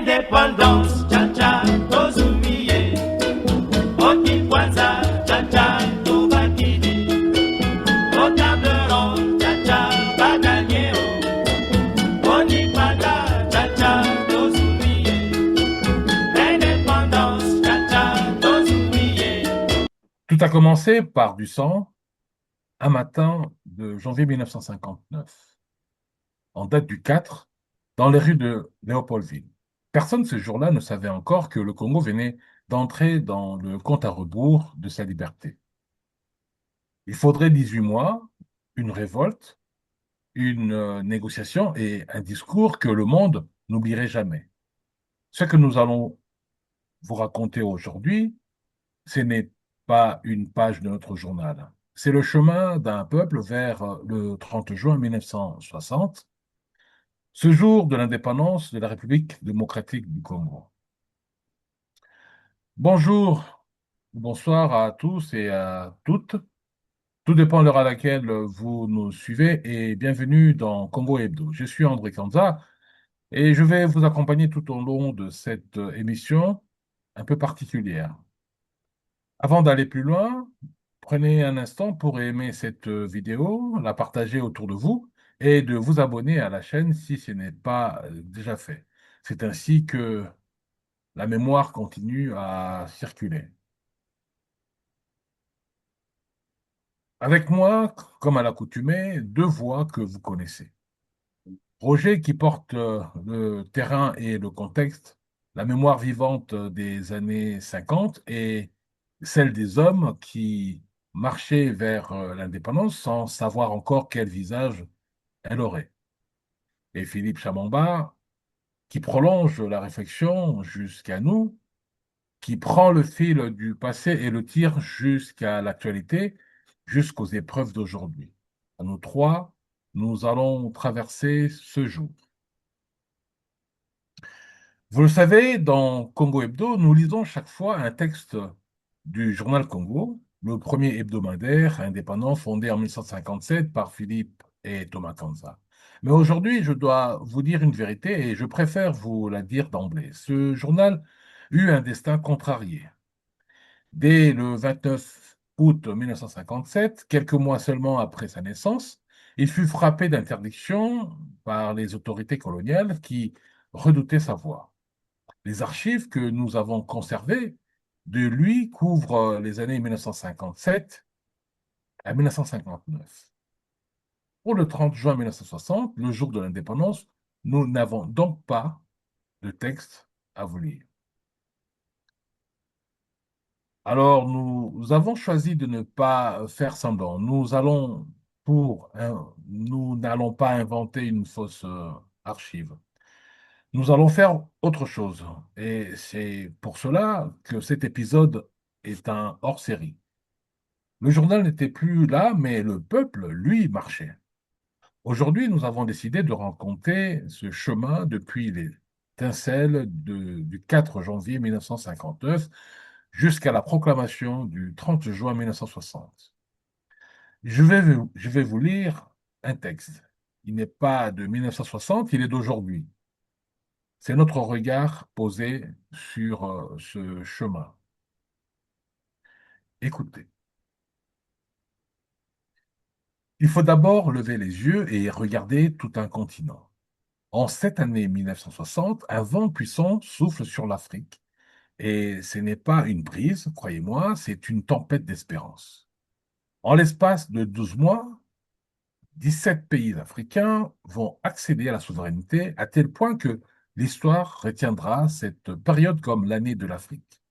Indépendance, cha-cha, tozumie. Oti kwanza, cha-cha, tubakini. Otableron, cha-cha, baganyeo. Oni panda, cha-cha, tozumie. Indépendance, cha-cha, tozumie. Tout a commencé par du sang, un matin de janvier 1959, en date du 4, dans les rues de Léopoldville. Personne ce jour-là ne savait encore que le Congo venait d'entrer dans le compte à rebours de sa liberté. Il faudrait 18 mois, une révolte, une négociation et un discours que le monde n'oublierait jamais. Ce que nous allons vous raconter aujourd'hui, ce n'est pas une page de notre journal. C'est le chemin d'un peuple vers le 30 juin 1960, ce jour de l'indépendance de la République démocratique du Congo. Bonjour, bonsoir à tous et à toutes. Tout dépend de l'heure à laquelle vous nous suivez et bienvenue dans Congo Hebdo. Je suis André Kanza et je vais vous accompagner tout au long de cette émission un peu particulière. Avant d'aller plus loin, prenez un instant pour aimer cette vidéo, la partager autour de vous et de vous abonner à la chaîne si ce n'est pas déjà fait. C'est ainsi que la mémoire continue à circuler. Avec moi, comme à l'accoutumée, deux voix que vous connaissez. Roger qui porte le terrain et le contexte, la mémoire vivante des années 50 et celle des hommes qui marchaient vers l'indépendance sans savoir encore quel visage elle aurait. Et Philippe Chamamba qui prolonge la réflexion jusqu'à nous, qui prend le fil du passé et le tire jusqu'à l'actualité, jusqu'aux épreuves d'aujourd'hui. À nous trois, nous allons traverser ce jour. Vous le savez, dans Congo Hebdo, nous lisons chaque fois un texte du journal Congo, le premier hebdomadaire indépendant fondé en 1957 par Philippe et Thomas Kanza. Mais aujourd'hui, je dois vous dire une vérité et je préfère vous la dire d'emblée. Ce journal eut un destin contrarié. Dès le 29 août 1957, quelques mois seulement après sa naissance, il fut frappé d'interdiction par les autorités coloniales qui redoutaient sa voix. Les archives que nous avons conservées de lui couvrent les années 1957 à 1959. Pour le 30 juin 1960, le jour de l'indépendance, nous n'avons donc pas de texte à vous lire. Alors, nous avons choisi de ne pas faire semblant. Nous n'allons pas inventer une fausse archive. Nous allons faire autre chose. Et c'est pour cela que cet épisode est un hors-série. Le journal n'était plus là, mais le peuple, lui, marchait. Aujourd'hui, nous avons décidé de raconter ce chemin depuis l'étincelle du 4 janvier 1959 jusqu'à la proclamation du 30 juin 1960. Je vais vous lire un texte. Il n'est pas de 1960, il est d'aujourd'hui. C'est notre regard posé sur ce chemin. Écoutez. Il faut d'abord lever les yeux et regarder tout un continent. En cette année 1960, un vent puissant souffle sur l'Afrique. Et ce n'est pas une brise, croyez-moi, c'est une tempête d'espérance. En l'espace de 12 mois, 17 pays africains vont accéder à la souveraineté à tel point que l'histoire retiendra cette période comme l'année de l'Afrique.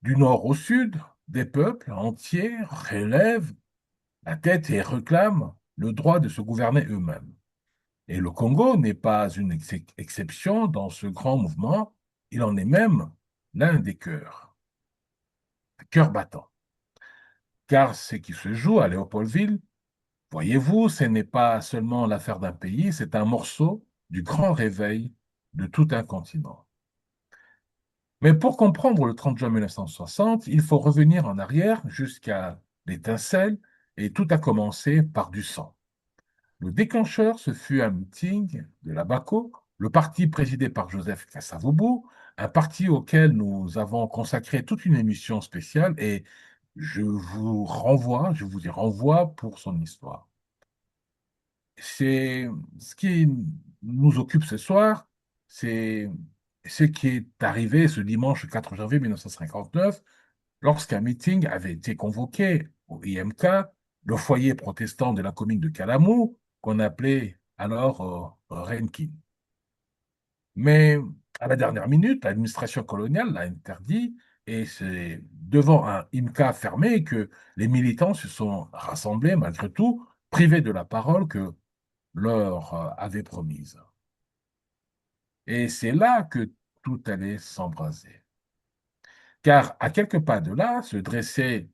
Du nord au sud, des peuples entiers relèvent la tête et réclament le droit de se gouverner eux-mêmes. Et le Congo n'est pas une exception dans ce grand mouvement, il en est même l'un des cœurs battants. Car ce qui se joue à Léopoldville, voyez-vous, ce n'est pas seulement l'affaire d'un pays, c'est un morceau du grand réveil de tout un continent. Mais pour comprendre le 30 juin 1960, il faut revenir en arrière jusqu'à l'étincelle et tout a commencé par du sang. Le déclencheur, ce fut un meeting de la BACO le parti présidé par Joseph Kasavubu, un parti auquel nous avons consacré toute une émission spéciale et je vous y renvoie pour son histoire. C'est ce qui nous occupe ce soir, c'est ce qui est arrivé ce dimanche 4 janvier 1959, lorsqu'un meeting avait été convoqué au IMK, le foyer protestant de la commune de Calamou, qu'on appelait alors Renkin. Mais à la dernière minute, l'administration coloniale l'a interdit et c'est devant un IMCA fermé que les militants se sont rassemblés malgré tout, privés de la parole que leur avait promise. Et c'est là que tout allait s'embraser. Car à quelques pas de là se dressait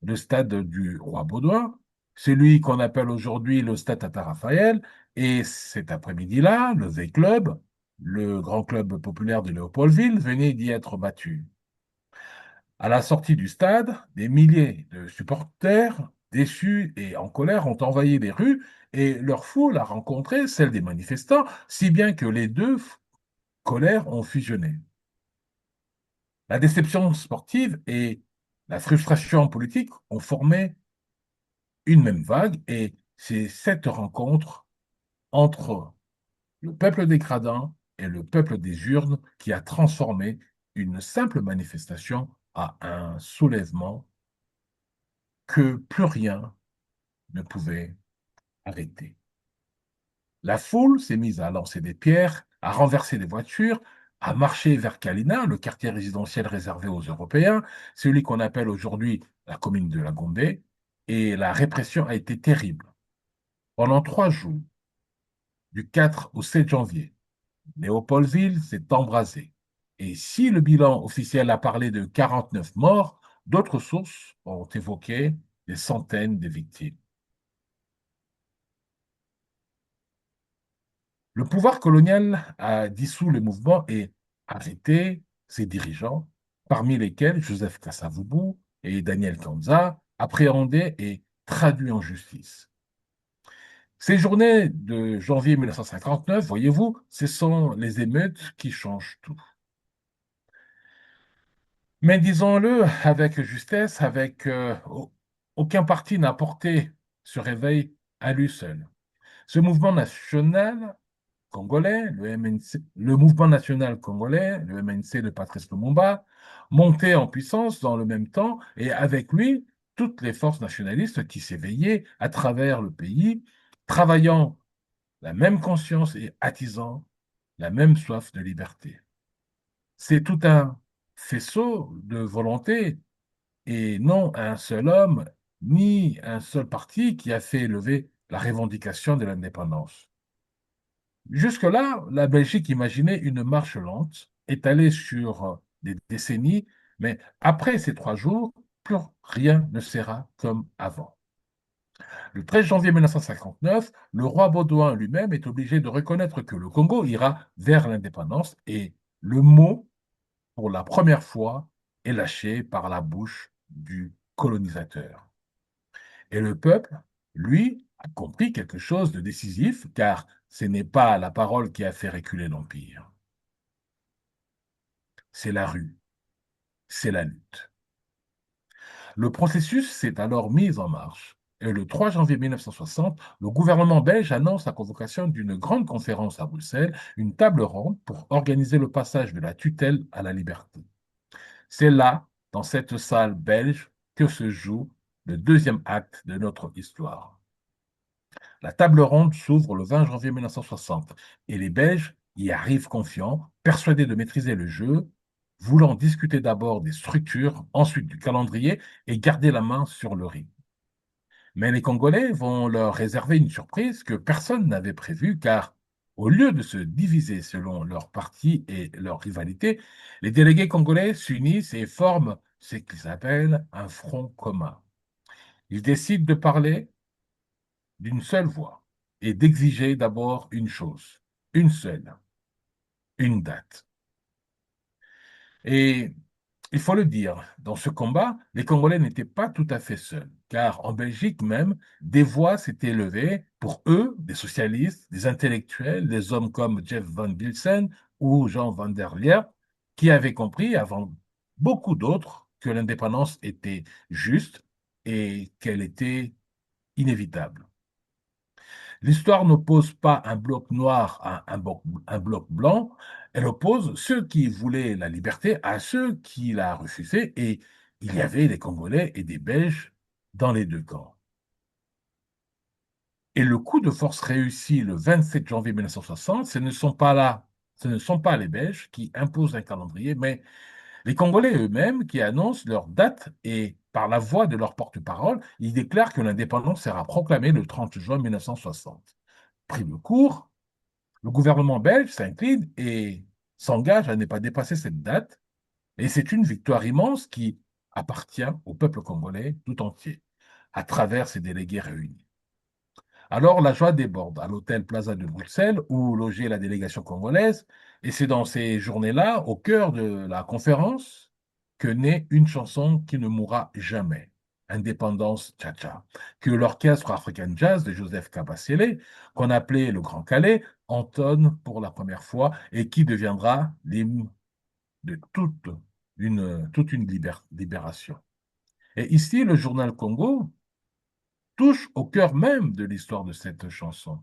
le stade du Roi Baudouin, celui qu'on appelle aujourd'hui le stade Tata Raphaël, et cet après-midi-là, le V-Club, le grand club populaire de Léopoldville, venait d'y être battu. À la sortie du stade, des milliers de supporters, déçus et en colère, ont envahi les rues et leur foule a rencontré celle des manifestants, si bien que les deux colères ont fusionné. La déception sportive et la frustration politique ont formé une même vague et c'est cette rencontre entre le peuple des gradins et le peuple des urnes qui a transformé une simple manifestation à un soulèvement que plus rien ne pouvait arrêter. La foule s'est mise à lancer des pierres, à renverser des voitures, à marcher vers Kalina, le quartier résidentiel réservé aux Européens, celui qu'on appelle aujourd'hui la commune de la Gombe, et la répression a été terrible. Pendant 3 jours, du 4 au 7 janvier, Léopoldville s'est embrasé. Et si le bilan officiel a parlé de 49 morts, d'autres sources ont évoqué des centaines de victimes. Le pouvoir colonial a dissous le mouvement et arrêté ses dirigeants, parmi lesquels Joseph Kasavubu et Daniel Kanza, appréhendés et traduits en justice. Ces journées de janvier 1959, voyez-vous, ce sont les émeutes qui changent tout. Mais disons-le avec justesse, aucun parti n'a porté ce réveil à lui seul. Ce mouvement national congolais, le MNC, le mouvement national congolais, le MNC de Patrice Lumumba, montait en puissance dans le même temps et avec lui toutes les forces nationalistes qui s'éveillaient à travers le pays, travaillant la même conscience et attisant la même soif de liberté. C'est tout un faisceau de volonté et non un seul homme ni un seul parti qui a fait élever la revendication de l'indépendance. Jusque-là, la Belgique imaginait une marche lente, étalée sur des décennies, mais après ces 3 jours, plus rien ne sera comme avant. Le 13 janvier 1959, le roi Baudouin lui-même est obligé de reconnaître que le Congo ira vers l'indépendance et le mot, pour la première fois, est lâché par la bouche du colonisateur. Et le peuple, lui, a compris quelque chose de décisif, car ce n'est pas la parole qui a fait reculer l'Empire. C'est la rue, c'est la lutte. Le processus s'est alors mis en marche. Et le 3 janvier 1960, le gouvernement belge annonce la convocation d'une grande conférence à Bruxelles, une table ronde pour organiser le passage de la tutelle à la liberté. C'est là, dans cette salle belge, que se joue le deuxième acte de notre histoire. La table ronde s'ouvre le 20 janvier 1960 et les Belges y arrivent confiants, persuadés de maîtriser le jeu, voulant discuter d'abord des structures, ensuite du calendrier et garder la main sur le rythme. Mais les Congolais vont leur réserver une surprise que personne n'avait prévue car, au lieu de se diviser selon leur parti et leur rivalité, les délégués congolais s'unissent et forment ce qu'ils appellent un front commun. Ils décident de parler d'une seule voix et d'exiger d'abord une chose, une seule, une date. Et Il faut le dire, dans ce combat, les Congolais n'étaient pas tout à fait seuls, car en Belgique même, des voix s'étaient élevées pour eux, des socialistes, des intellectuels, des hommes comme Jeff Van Bilsen ou Jean Van der Leer, qui avaient compris avant beaucoup d'autres que l'indépendance était juste et qu'elle était inévitable. L'histoire n'oppose pas un bloc noir à un bloc blanc, elle oppose ceux qui voulaient la liberté à ceux qui la refusaient, et il y avait des Congolais et des Belges dans les deux camps. Et le coup de force réussi le 27 janvier 1960, ce ne sont pas les Belges qui imposent un calendrier, mais les Congolais eux-mêmes qui annoncent leur date et par la voix de leur porte-parole, ils déclarent que l'indépendance sera proclamée le 30 juin 1960. Pris le cours, le gouvernement belge s'incline et s'engage à ne pas dépasser cette date, et c'est une victoire immense qui appartient au peuple congolais tout entier, à travers ses délégués réunis. Alors la joie déborde à l'hôtel Plaza de Bruxelles où logeait la délégation congolaise, et c'est dans ces journées-là, au cœur de la conférence, que naît une chanson qui ne mourra jamais, Indépendance Tcha-Tcha, que l'orchestre African Jazz de Joseph Kabasele, qu'on appelait le Grand Calais, entonne pour la première fois et qui deviendra l'hymne de toute une libération. Et ici, le journal Congo touche au cœur même de l'histoire de cette chanson.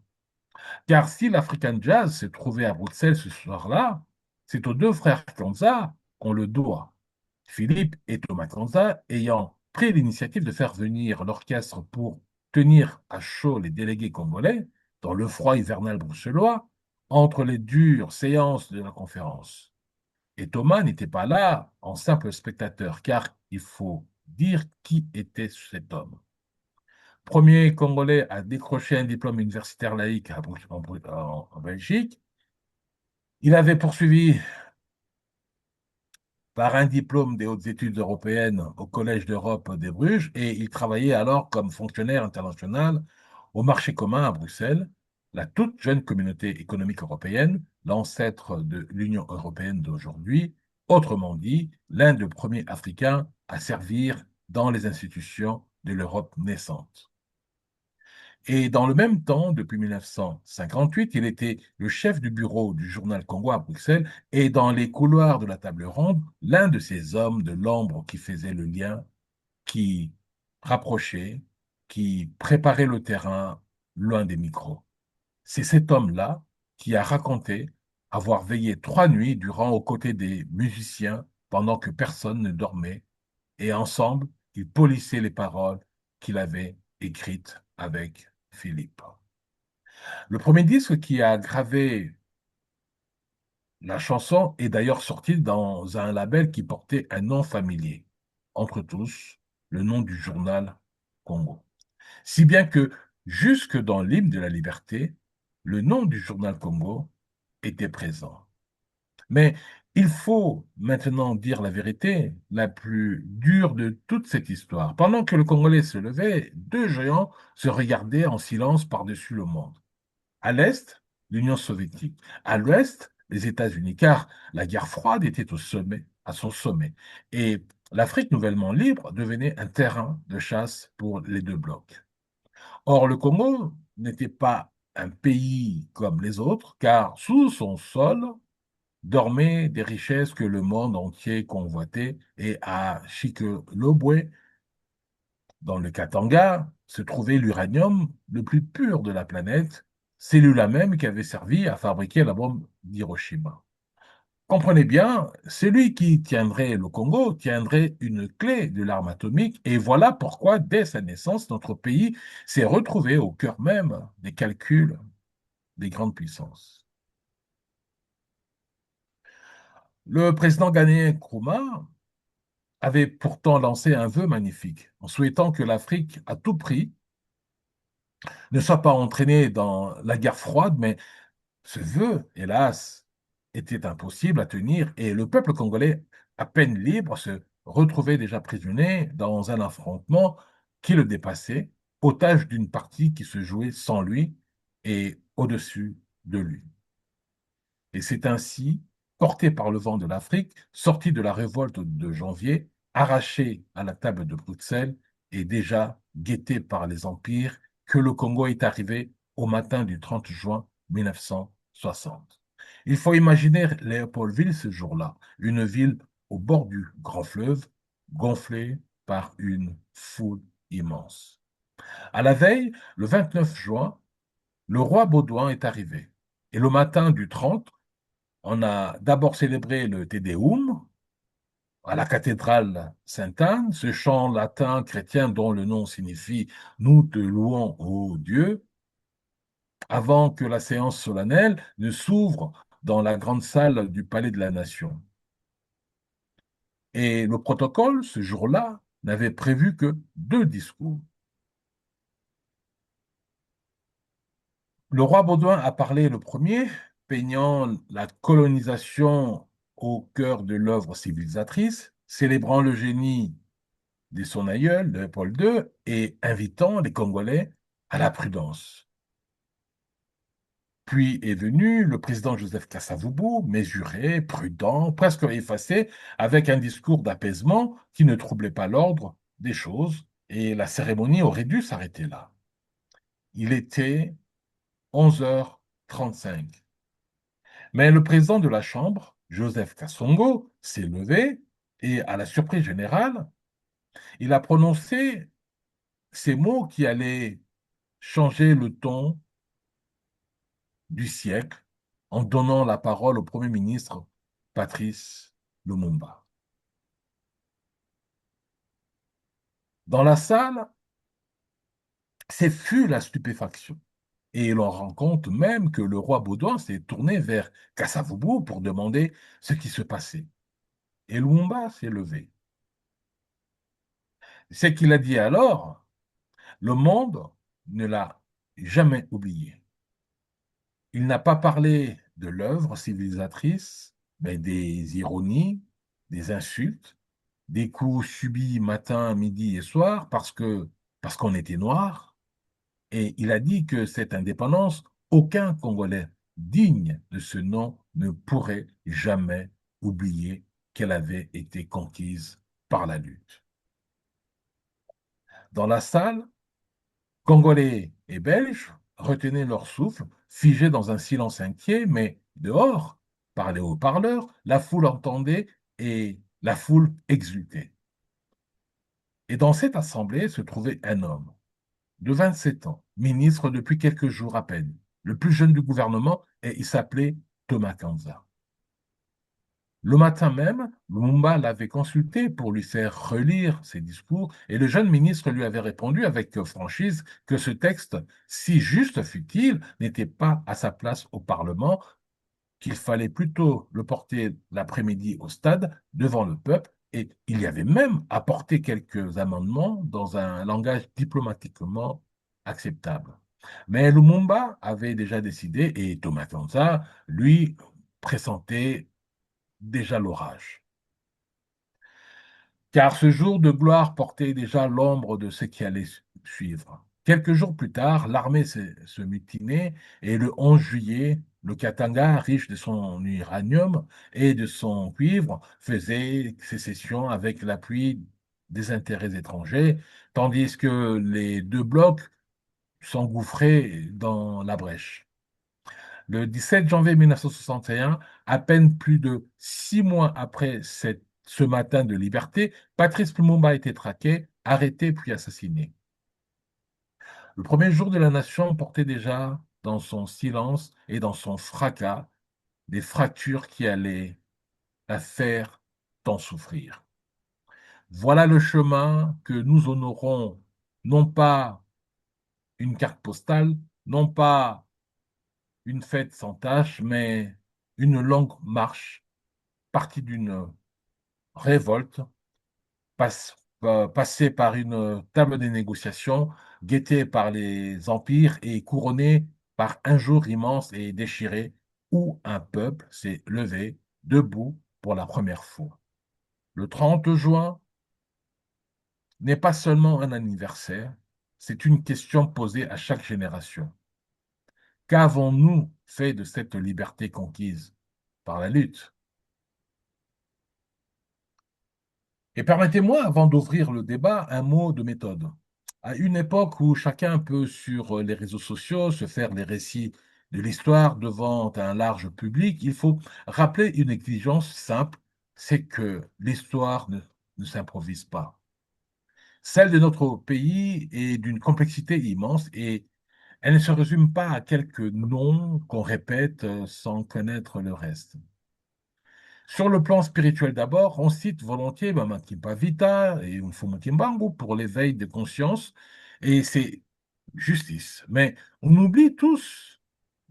Car si l'African Jazz s'est trouvé à Bruxelles ce soir-là, c'est aux deux frères Kanza qu'on le doit. Philippe et Thomas Kanza ayant pris l'initiative de faire venir l'orchestre pour tenir à chaud les délégués congolais dans le froid hivernal bruxellois, entre les dures séances de la conférence. Et Thomas n'était pas là en simple spectateur, car il faut dire qui était cet homme. Premier Congolais à décrocher un diplôme universitaire laïque en Belgique. Il avait poursuivi par un diplôme des hautes études européennes au Collège d'Europe des Bruges et il travaillait alors comme fonctionnaire international au marché commun à Bruxelles, la toute jeune communauté économique européenne, l'ancêtre de l'Union européenne d'aujourd'hui, autrement dit, l'un des premiers Africains à servir dans les institutions de l'Europe naissante. Et dans le même temps, depuis 1958, il était le chef du bureau du journal Congo à Bruxelles et dans les couloirs de la table ronde, l'un de ces hommes de l'ombre qui faisait le lien, qui rapprochait, qui préparait le terrain loin des micros. C'est cet homme-là qui a raconté avoir veillé 3 nuits durant aux côtés des musiciens pendant que personne ne dormait et ensemble, ils polissaient les paroles qu'il avait écrites avec Philippe. Le premier disque qui a gravé la chanson est d'ailleurs sorti dans un label qui portait un nom familier, entre tous, le nom du journal Congo. Si bien que, jusque dans l'hymne de la liberté, le nom du journal Congo était présent. Mais il faut maintenant dire la vérité, la plus dure de toute cette histoire. Pendant que le Congolais se levait, deux géants se regardaient en silence par-dessus le monde. À l'Est, l'Union soviétique. À l'Ouest, les États-Unis, car la guerre froide était au sommet, à son sommet. Et l'Afrique nouvellement libre devenait un terrain de chasse pour les deux blocs. Or, le Congo n'était pas un pays comme les autres, car sous son sol, dormaient des richesses que le monde entier convoitait, et à Chicxulubwe, dans le Katanga, se trouvait l'uranium le plus pur de la planète, cellule-là même qui avait servi à fabriquer la bombe d'Hiroshima. Comprenez bien, celui qui tiendrait le Congo tiendrait une clé de l'arme atomique, et voilà pourquoi, dès sa naissance, notre pays s'est retrouvé au cœur même des calculs des grandes puissances. Le président ghanéen Nkrumah avait pourtant lancé un vœu magnifique, en souhaitant que l'Afrique, à tout prix, ne soit pas entraînée dans la guerre froide, mais ce vœu, hélas, était impossible à tenir et le peuple congolais, à peine libre, se retrouvait déjà prisonnier dans un affrontement qui le dépassait, otage d'une partie qui se jouait sans lui et au-dessus de lui. Et c'est ainsi porté par le vent de l'Afrique, sorti de la révolte de janvier, arraché à la table de Bruxelles et déjà guetté par les empires, que le Congo est arrivé au matin du 30 juin 1960. Il faut imaginer Léopoldville ce jour-là, une ville au bord du grand fleuve, gonflée par une foule immense. À la veille, le 29 juin, le roi Baudouin est arrivé. Et le matin du 30, on a d'abord célébré le Te Deum à la cathédrale Sainte-Anne, ce chant latin chrétien dont le nom signifie Nous te louons, ô Dieu, avant que la séance solennelle ne s'ouvre dans la grande salle du Palais de la Nation. Et le protocole, ce jour-là, n'avait prévu que deux discours. Le roi Baudouin a parlé le premier, peignant la colonisation au cœur de l'œuvre civilisatrice, célébrant le génie de son aïeul, Léopold II, et invitant les Congolais à la prudence. Puis est venu le président Joseph Kasavubu, mesuré, prudent, presque effacé, avec un discours d'apaisement qui ne troublait pas l'ordre des choses, et la cérémonie aurait dû s'arrêter là. Il était 11h35. Mais le président de la Chambre, Joseph Kassongo, s'est levé et, à la surprise générale, il a prononcé ces mots qui allaient changer le ton du siècle en donnant la parole au Premier ministre Patrice Lumumba. Dans la salle, c'est fut la stupéfaction. Et l'on rend compte même que le roi Baudouin s'est tourné vers Kassavubu pour demander ce qui se passait. Et Lumumba s'est levé. Ce qu'il a dit alors, le monde ne l'a jamais oublié. Il n'a pas parlé de l'œuvre civilisatrice, mais des ironies, des insultes, des coups subis matin, midi et soir parce qu'on était noir. Et il a dit que cette indépendance, aucun Congolais digne de ce nom ne pourrait jamais oublier qu'elle avait été conquise par la lutte. Dans la salle, Congolais et Belges retenaient leur souffle, figés dans un silence inquiet, mais dehors, par les haut-parleurs, la foule entendait et la foule exultait. Et dans cette assemblée se trouvait un homme de 27 ans, ministre depuis quelques jours à peine, le plus jeune du gouvernement, et il s'appelait Thomas Kanza. Le matin même, Lumumba l'avait consulté pour lui faire relire ses discours et le jeune ministre lui avait répondu avec franchise que ce texte, si juste fut-il, n'était pas à sa place au Parlement, qu'il fallait plutôt le porter l'après-midi au stade devant le peuple et il y avait même apporté quelques amendements dans un langage diplomatiquement acceptable. Mais Lumumba avait déjà décidé et Thomas Kanza, lui, pressentait déjà l'orage. Car ce jour de gloire portait déjà l'ombre de ce qui allait suivre. Quelques jours plus tard, l'armée se mutinait et le 11 juillet, le Katanga, riche de son uranium et de son cuivre, faisait sécession avec l'appui des intérêts étrangers, tandis que les deux blocs s'engouffraient dans la brèche. Le 17 janvier 1961, à peine plus de 6 mois après ce matin de liberté, Patrice Lumumba a été traqué, arrêté puis assassiné. Le premier jour de la nation portait déjà dans son silence et dans son fracas des fractures qui allaient la faire tant souffrir. Voilà le chemin que nous honorons, non pas une carte postale, non pas une fête sans tâche, mais une longue marche partie d'une révolte, passée par une table de négociation, guettée par les empires et couronnée par un jour immense et déchiré où un peuple s'est levé debout pour la première fois. Le 30 juin n'est pas seulement un anniversaire, c'est une question posée à chaque génération. Qu'avons-nous fait de cette liberté conquise par la lutte? Et permettez-moi, avant d'ouvrir le débat, un mot de méthode. À une époque où chacun peut, sur les réseaux sociaux, se faire les récits de l'histoire devant un large public, il faut rappeler une exigence simple, c'est que l'histoire ne s'improvise pas. Celle de notre pays est d'une complexité immense et elle ne se résume pas à quelques noms qu'on répète sans connaître le reste. Sur le plan spirituel d'abord, on cite volontiers Mama Vita et Mfumu Kimbangu pour l'éveil de conscience, et c'est justice. Mais on oublie tous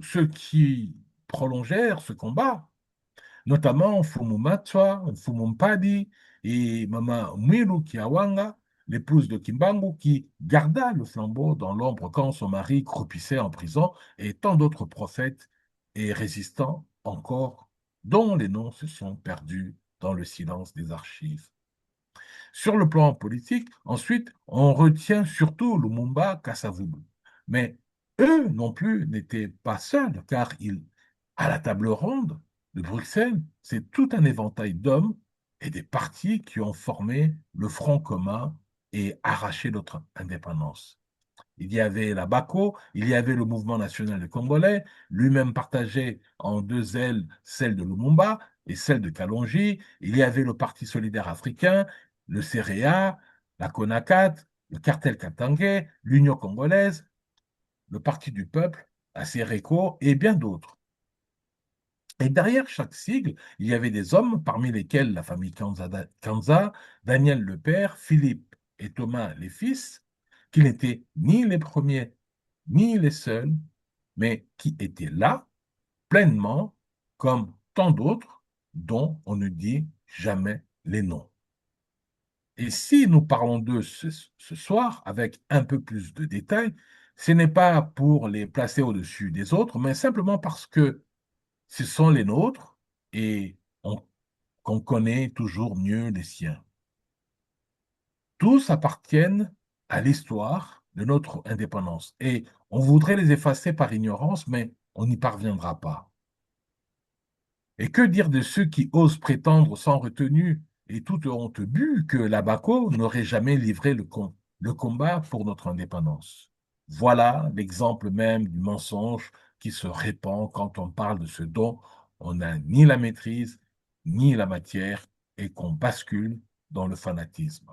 ceux qui prolongèrent ce combat, notamment Mfumu Matwa, Mfumu Mpadi et Mama Mwilu Kiawanga, l'épouse de Kimbangu, qui garda le flambeau dans l'ombre quand son mari croupissait en prison, et tant d'autres prophètes et résistants encore, dont les noms se sont perdus dans le silence des archives. Sur le plan politique, ensuite, on retient surtout Lumumba Kasavubu. Mais eux non plus n'étaient pas seuls, car à la table ronde de Bruxelles, c'est tout un éventail d'hommes et des partis qui ont formé le Front commun et arraché notre indépendance. Il y avait la BACO, il y avait le mouvement national des Congolais, lui-même partagé en deux ailes, celle de Lumumba et celle de Kalonji. Il y avait le Parti solidaire africain, le CREA, la CONACAT, le cartel Katangé, l'Union congolaise, le Parti du peuple, la CERECO et bien d'autres. Et derrière chaque sigle, il y avait des hommes, parmi lesquels la famille Kanza, Daniel le père, Philippe et Thomas les fils, qui n'étaient ni les premiers ni les seuls, mais qui étaient là pleinement comme tant d'autres dont on ne dit jamais les noms. Et si nous parlons d'eux ce soir avec un peu plus de détails, ce n'est pas pour les placer au-dessus des autres, mais simplement parce que ce sont les nôtres et qu'on connaît toujours mieux les siens. Tous appartiennent à l'histoire de notre indépendance et on voudrait les effacer par ignorance, mais on n'y parviendra pas. Et que dire de ceux qui osent prétendre sans retenue et toute honte bue que l'Abaco n'aurait jamais livré le combat pour notre indépendance? Voilà l'exemple même du mensonge qui se répand quand on parle de ce dont on n'a ni la maîtrise ni la matière et qu'on bascule dans le fanatisme.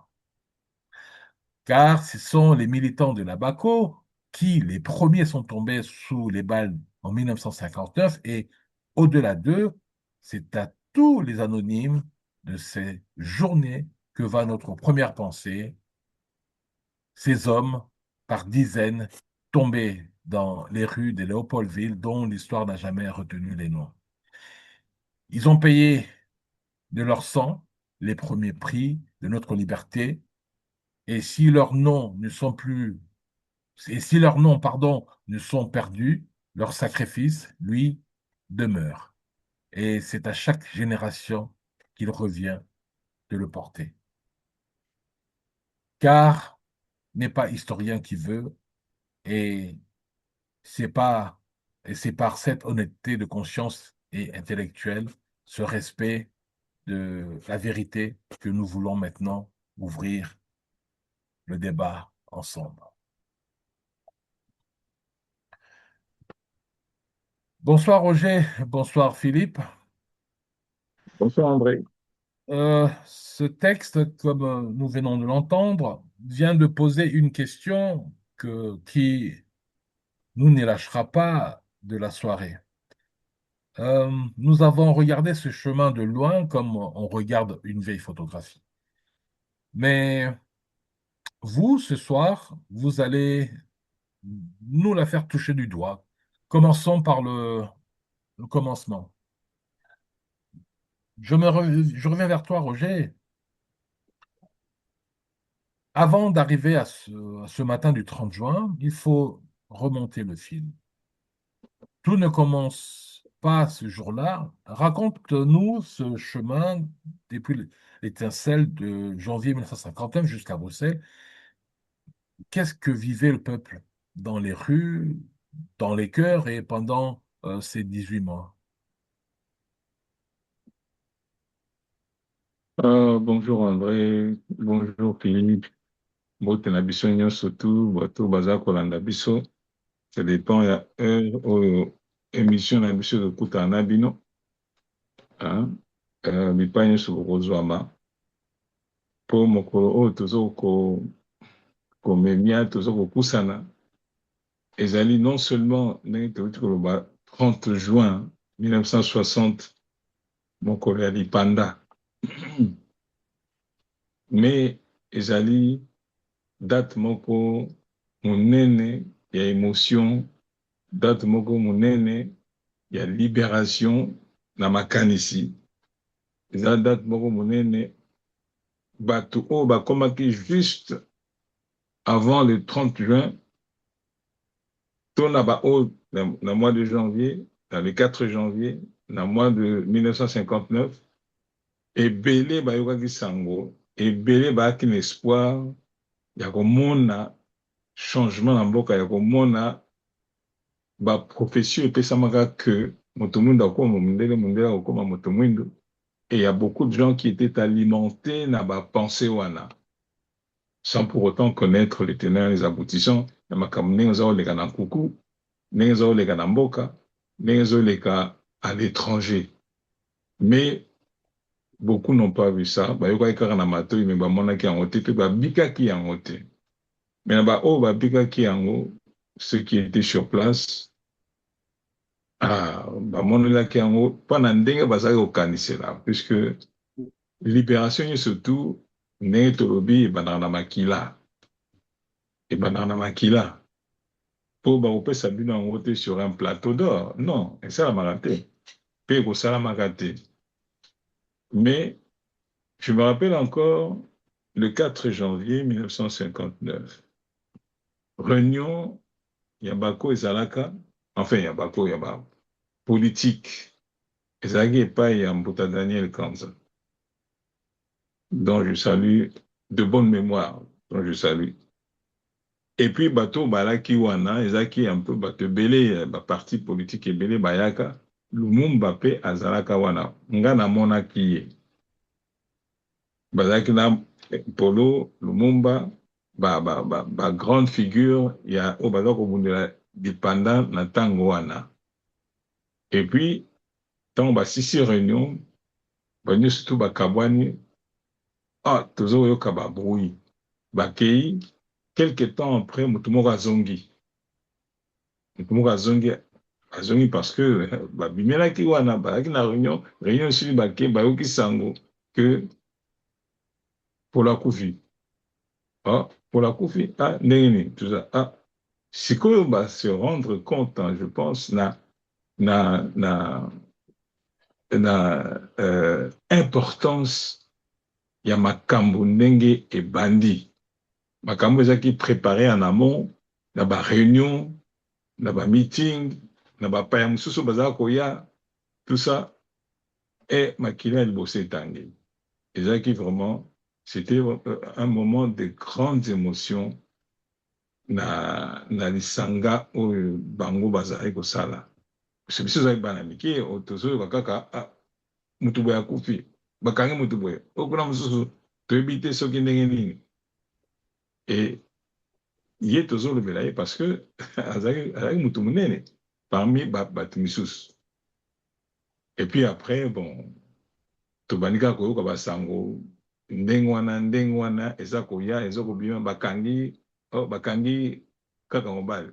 Car ce sont les militants de la BACO qui, les premiers, sont tombés sous les balles en 1959 et au-delà d'eux, c'est à tous les anonymes de ces journées que va notre première pensée, ces hommes par dizaines tombés dans les rues de Léopoldville dont l'histoire n'a jamais retenu les noms. Ils ont payé de leur sang les premiers prix de notre liberté et si leurs noms ne sont plus et si leurs noms, pardon, ne sont perdus, leur sacrifice, lui, demeure. Et c'est à chaque génération qu'il revient de le porter. Car n'est pas historien qui veut, et c'est pas, et c'est par cette honnêteté de conscience et intellectuelle, ce respect de la vérité que nous voulons maintenant ouvrir le débat ensemble. Bonsoir Roger, bonsoir Philippe. Bonsoir André. Ce texte, comme nous venons de l'entendre, vient de poser une question qui nous ne lâchera pas de la soirée. Nous avons regardé ce chemin de loin comme on regarde une vieille photographie. Mais vous, ce soir, vous allez nous la faire toucher du doigt. Commençons par le commencement. Je reviens vers toi, Roger. Avant d'arriver à ce matin du 30 juin, il faut remonter le film. Tout ne commence pas ce jour-là. Raconte-nous ce chemin depuis l'étincelle de janvier 1959 jusqu'à Bruxelles. Qu'est-ce que vivait le peuple dans les rues, dans les cœurs et pendant ces 18 mois? Bonjour André, bonjour Philippe. Bote na biso nyonso tu, bato baza kolanda biso. Ça dépend ya heure oyo émission na biso ekokutana na bino. Hein? Bipai nyonso bokozwama. Po mokolo oyo komemia, tozo kopusana. Ezali non seulement ndenge tokoti koloba 30 juin 1960, mokolo ya lipanda. Mais ezali date moko monene ya émotion, date moko monene ya libération na makanisi. Eza date moko monene bato oyo bakomaki juste avant le 30 juin, to na ba oyo na mois de janvier, dans le 4 janvier, na mois de 1959, ebele bayokaki sango, ebele bayaki na espoir ya komona changement na mboka, ya komona baprofession epesamaka que moto mwindu akoma mondele, mondele akoma moto mwindu. Et il y a beaucoup de gens qui étaient alimentés na bapensée wana, sans pour autant connaître les tenants et les aboutissants. Na makambo ndenge ezoleka na nkuku, ndenge ezoleka na mboka, ndenge ezoleka à l'étranger. Mais beaucoup n'ont pas vu ça. Bayokaki kaka na matoi, mais bamonaki yango te, pe babikaki yango te. Mais na ba oyo babikaki yango, ceux qui étaient sur place, bamonelaki yango mpo na ndenge bazalaki kokanisela, puisque libération ye surtout ndenge tolobi ebandaka na makila, ebandaka na makila mpo bakopesa bino yango te sur un plateau d'or. Non, esalamaka te mpe ekosalamaka te. Mais je me rappelle encore le 4 janvier 1959, réunion ya bako ezalaka, enfin ya bako ya ba politique ezalaki epai ya Mbuta Daniel Kanza, dont je salue, de bonne mémoire, dont je salue. Et puis bato balaki wana ezalaki un peu bato ebele ba parti politique ebele bayaka. Lumumba pe azalaka wana, nga namonaki ye. Bazalaki na Polo Lumumba ba grande figure ya o bazaka kobundela dipanda na tango wana. Et puis tant basisi réunion banyo surtout bakabwani tozo yoka babrouille bakei quelque temps après moto moko azongi parce que babimelaki wana bazalaki na réunion esili bakei bayoki sango que pour la kufi ndenge nini tout ça sikoyo se rendre compte, je pense na importance ya makambo ndenge ebandi. Makambo ezaki préparé en amont, na ba réunion, na ba meeting, na ba paya mususu bazaka koya, tout ça, et makila liboso etangi. Ezaki vraiment, c'était un moment de grandes émotions na lisanga oyo bango bazali kosala. C'est biso ezali bana mike, tozoyoka kaka mutu boye akufi, bakangi mutu boye, okuna mususu toyebi te soki ndenge nini. Et ye tozolobela ye parce que azalaki mutu munene parmi bato misusu. Et puis après, bon, tobandi kaka koyoka basango ndenge wana eza koya, eza kobima, bakangi kaka mobali,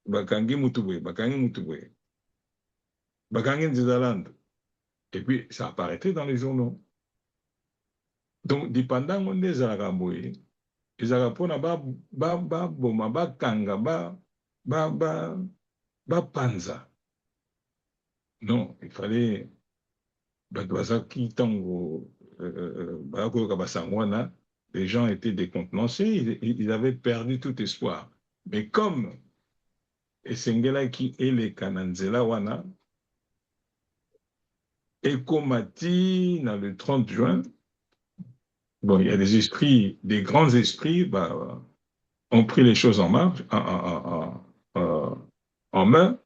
bakangi mutu boye, bakangi Nzizalande. Et puis ça apparaîtrait dans les journaux. Donc dépendant nde ezalaka boye, ezalaka mpona baboma, bakanga, bapanza. Non, il fallait bato bazaki ntango bakoyoka basango wana, les gens étaient décontenancés, ils avaient perdu tout espoir. Mais comme esengelaki eleka na nzela wana, ekomati na le 30 juin, bon, il y a des esprits, des grands esprits, ont pris les choses en marche, en main,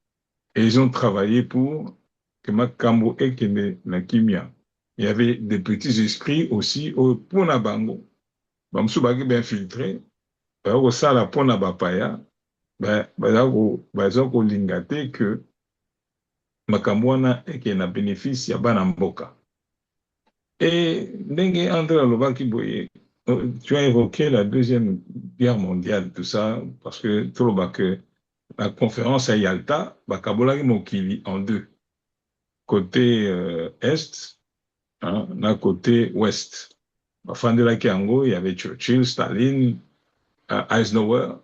et ils ont travaillé pour que makambo ekende na kimia. il y avait des petits esprits aussi pour na bango. Bamsu baki bien filtré, au sala pour na bapaya, baza kolinga te que makambo wana eke na bénéfice ya bana mboka. Et ndenge André alobaki boye, tu as évoqué la Deuxième Guerre mondiale, tout ça, parce que toloba que la conférence à Yalta, bakabolaki mokili en deux. Côté Est, hein, d'un côté Ouest. Bafandelaki yango, il y avait Churchill, Staline, Eisenhower.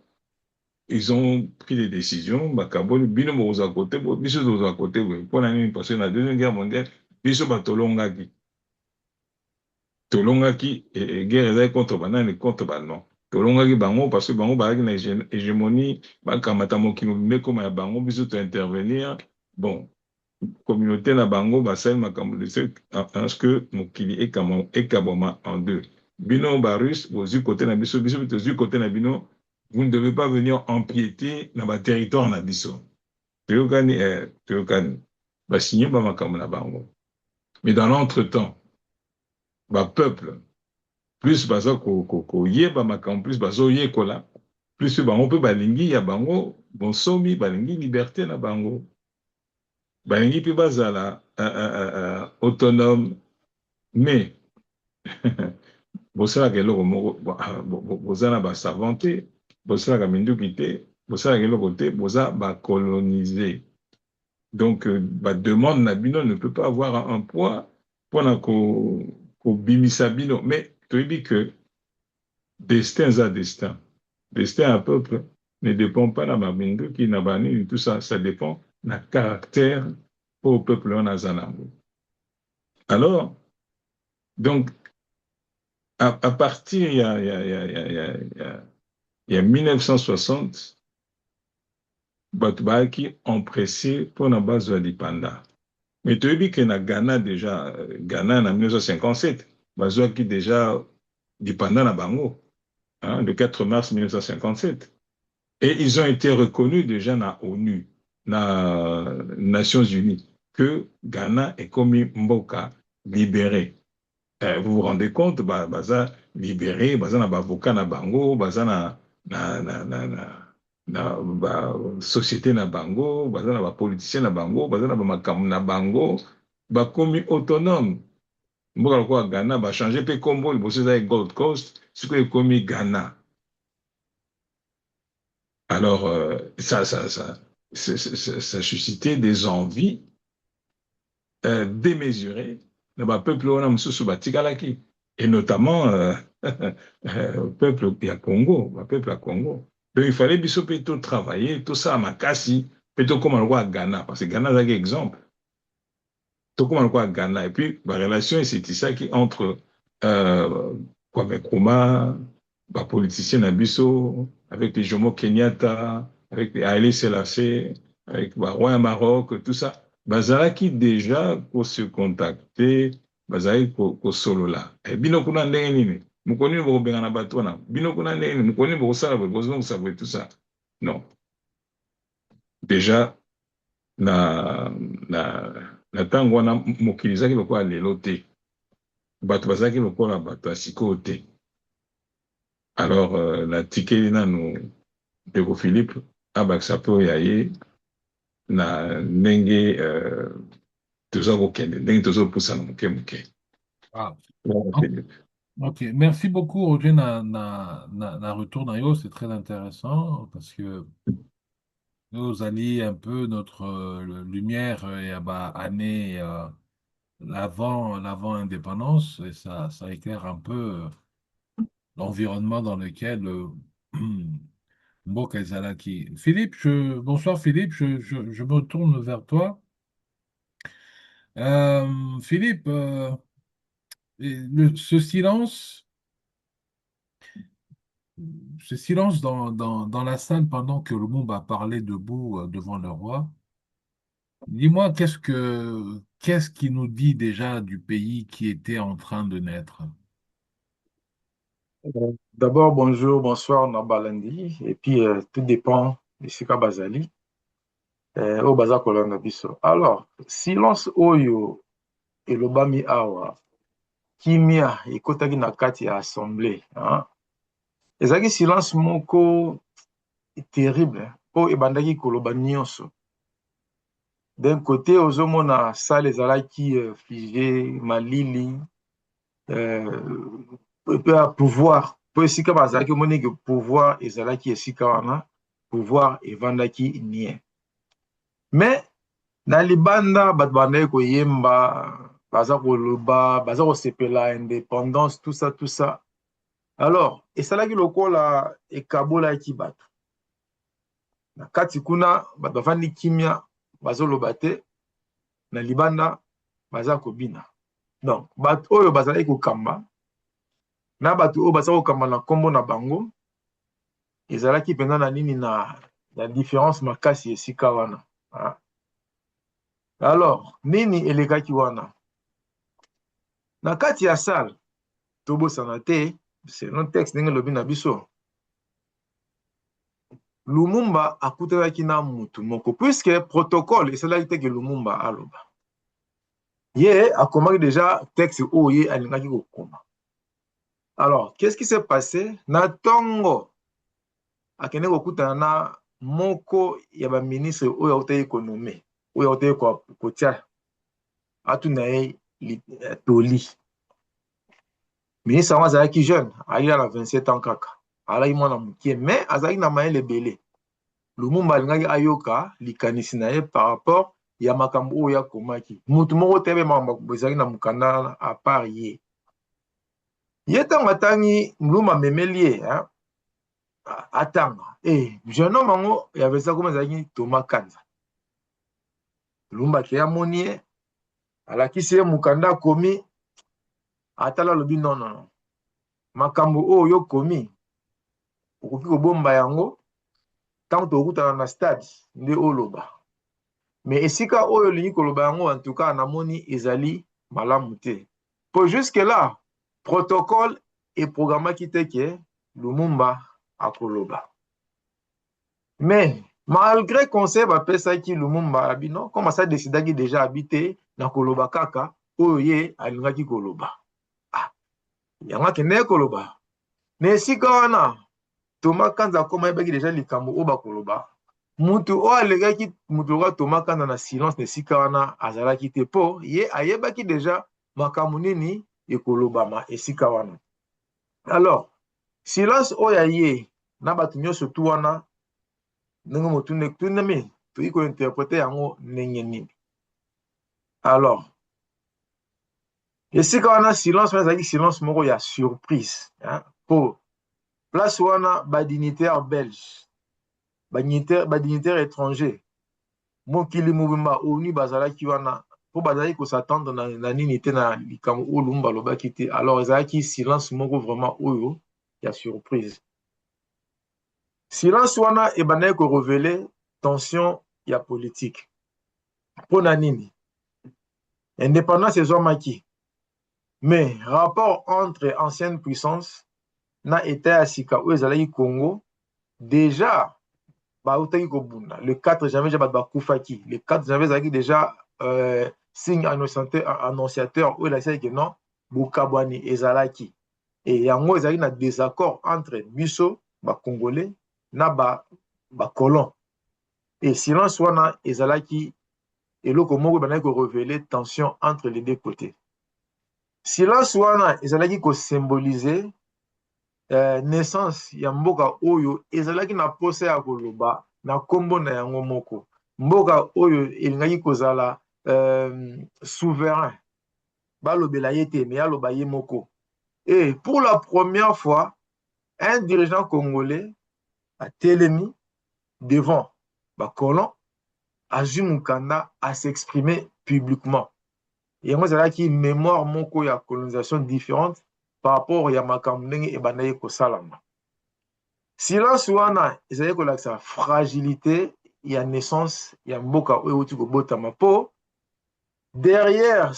Ils ont pris des décisions. Bakaboli, bino boza côté, biso boza côté, pour l'année, parce que la Deuxième Guerre mondiale, biso batolongaki. Tolongaki, et guerre ezali contre banane et contre banon. Tolongaki bango, parce que bango bazalaki na hégémonie, bakamata mokili mekoma ya bango, biso to intervenir. Bon, communauté na bango basali makambo de ce que mokili ekaboma en deux. Bino barus bozwi côté na biso biso tozwi côté na bino, vous ne devez pas venir empiéter na ba territoire na biso. Toyokani basigné ba makambo na bango. Mais dans l'entretemps, ba peuple plus baza ko yeba makambo plus bazo yekola plus bango pe balingi ya bango bonsomi balingi liberté na bango. Balingi pe bazala autonome, mais bosalaka eloko moko boza na basavant te, bosalaka minduki te, bosalaka eloko te, boza bacolonise. Donc bademande na bino ne peut pas avoir un poids mpona kobimisa bino, mais toyebi que destin eza destin. Destin à peuple ne dépend pas na baminduki na banini, tout ça, ça dépend na caractère au peuple en Azanambo. Alors, donc, à partir il y a 1960, Batubaki ont pressé pour la base de l'Ipanda. Mais tu as vu que na Ghana déjà, Ghana en 1957, Bazouaki déjà l'Ipanda na Bango, hein, le 4 mars 1957. Et ils ont été reconnus déjà na ONU, na Nations Unies, que Ghana est comme Mboka libéré. Vous vous rendez compte, baza libéré, baza na bavoka na bango, baza na société na bango, baza na politicien na bango, baza na makambo na bango, bakomi autonome. Mboka lokola Ghana ba changer pe kombo liboso za Gold Coast, siko ekomi Ghana. Alors ça suscitait des envies démesurées dans le peuple et notamment peuple à Congo, peuple à Congo. Donc il fallait bisoper tout travailler, tout ça à Makassi, plutôt comme on voit à Ghana, parce que Ghana c'est un exemple. Tout comme on voit à Ghana. Et puis la relation c'est ça qui entre Kwame Nkrumah, les politiciens Nabiso, avec les Jomo Kenyatta, avec les Haïlé Sélassé, avec le roi Maroc, tout ça. Bazalaki déjà pour se contacter, bazalaki pour solo là. Et bino kuna ndenge nini, mukoni bo benga na bato na, bino kuna ndenge nini, mukoni bo sala bo besoin de tout ça. Non. Déjà na tango na mokilizaki lokola lelo te. Bato bazalaki lokola bato asiko te. Alors la tikeli nanu Deko Philippe abaksapo yaye na ndenge toza kokende ndenge tozo poussa na muke. Wow. Ok, merci beaucoup Roger na retour na yo, c'est très intéressant parce que nous allions un peu notre lumière et année l'avant indépendance et ça éclaire un peu l'environnement dans lequel Mboka Ezalaki. Philippe, bonsoir Philippe, je me tourne vers toi. Philippe, ce silence dans la salle pendant que Lumumba parlait debout devant le roi, dis-moi, qu'est-ce qui nous dit déjà du pays qui était en train de naître? D'abord, bonjour, bonsoir, Nabalandi. Et puis, tout dépend de ce qu'a Bazali. Au Baza Kolona Biso. Alors, silence Oyo et l'Obami Awa, kimia ekotaki na kati ya assemblée. Ezalaki silence moko terrible po ebandaki koloba nyonso. D'un côté ozomona salle ezalaki figé malili pe ya pouvoir po esika bazalaki omoni ke pouvoir ezalaki esika wana pouvoir evandaki nie. Mais na libanda bato bandaki koyemba baza koloba baza kosepela indépendance tout ça. Alors esalaki lokola ekabolaki bato na kati kuna bato bafandi kimia bazoloba te na libanda baza kobina. Donc bato oyo bazalaki kokamba na bato oyo baza kokamba na kombo na bango ezalaki mpenza na nini na différence makasi esika wana. Alors nini elekaki wana na kati ya salle tobosana te selon texte ndenge lobi na biso Lumumba akutanaki na mutu moko puisque protocole esalaki te ke Lumumba aloba ye akomaki déjà texte oyo ye alingaki kokoma. Alors qu'est-ce qui s'est passé na tongo akende kokutana na moko ya ba ministre oyo autaki économie oyo autaki kotia atuna ye toli. Ministre azalaki jeune ali na 27 ans kaka alaki mwana mokie mais azalaki na mayele ebele. Lumumba alingaki ayoka likanisi na ye par rapport ya makambo oyo akomaki mutu moko te makambo ezalaki na mukanda à part ye. Ye ntango atangi Lumumba amemeli ye atanga jeune homme ango yavesa koma ezalaki Thomas Kanza. Lumumba ke amoni ye alakisi ye mukanda akomi atala alobi non makambo oyo komi okoki kobomba yango tant tokutana na stade nde oloba mais esika oyo olingi koloba yango en tout cas namoni ezali malamu te po jusque là protocole eprogramaki te ke Lumumba akoloba. Mais malgré conseil bapesaki Lumumba abi non comme ça décidaki déjà habité na koloba kaka oyo ye alingaki koloba. Yango akende koloba na esika wana Thomas Kanza akoma yebaki déjà likambo oyo bakoloba mutu oyo alekaki mutu oyo Thomas Kanza na silence na esika wana azalaki te po ye ayebaki déjà makambo nini ekolobama esika wana. Alors silence oyo ye na bato nyonso tu wana ndenge motune tunami toyi kointerprete yango ndenge nini. Alors esika wana silence wana ezalaki silence moko ya surprise po place wana badignitaire belge badignitaire étranger mokili mobimba oni bazalaki wana po bazalaki kosatendre na nini te na likambo oyo Lumumba alobaki te. Alors ezalaki silence moko vraiment oyo ya surprise. Silence wana ebandaki korevele tension ya politique mpo na nini indépendance ezwamaki mais rapport entre ancienne puissance na état ya sika oyo ezalaki Congo déjà bautaki kobunda le 4 janvier ja bato bakufaki le 4 janvier ezalaki déjà signe annonciateur oyo elakisaki ke non bokabwani ezalaki et yango ezalaki na désaccord entre biso bacongolais na bacolon et silence wana ezalaki eloko moko ebandaki korevele tension entre les deux côtés. Silence wana ezalaki kosymbolize naissance ya mboka oyo ezalaki na posa ya koloba na kombo na yango moko mboka oyo elingaki kozala souverain balobela ye te mais aloba ye moko. Et pour la première fois un dirigeant congolais a telemi devant bacolon azwi mukanda à s'exprimer publiquement. Et moi ezalaki mémoire moko ya colonisation différente par rapport ya makambo ndenge ebandaki kosalama. Silence wana ezalaki kolakisa fragilité ya naissance ya mboka oyo euti kobotama po derrière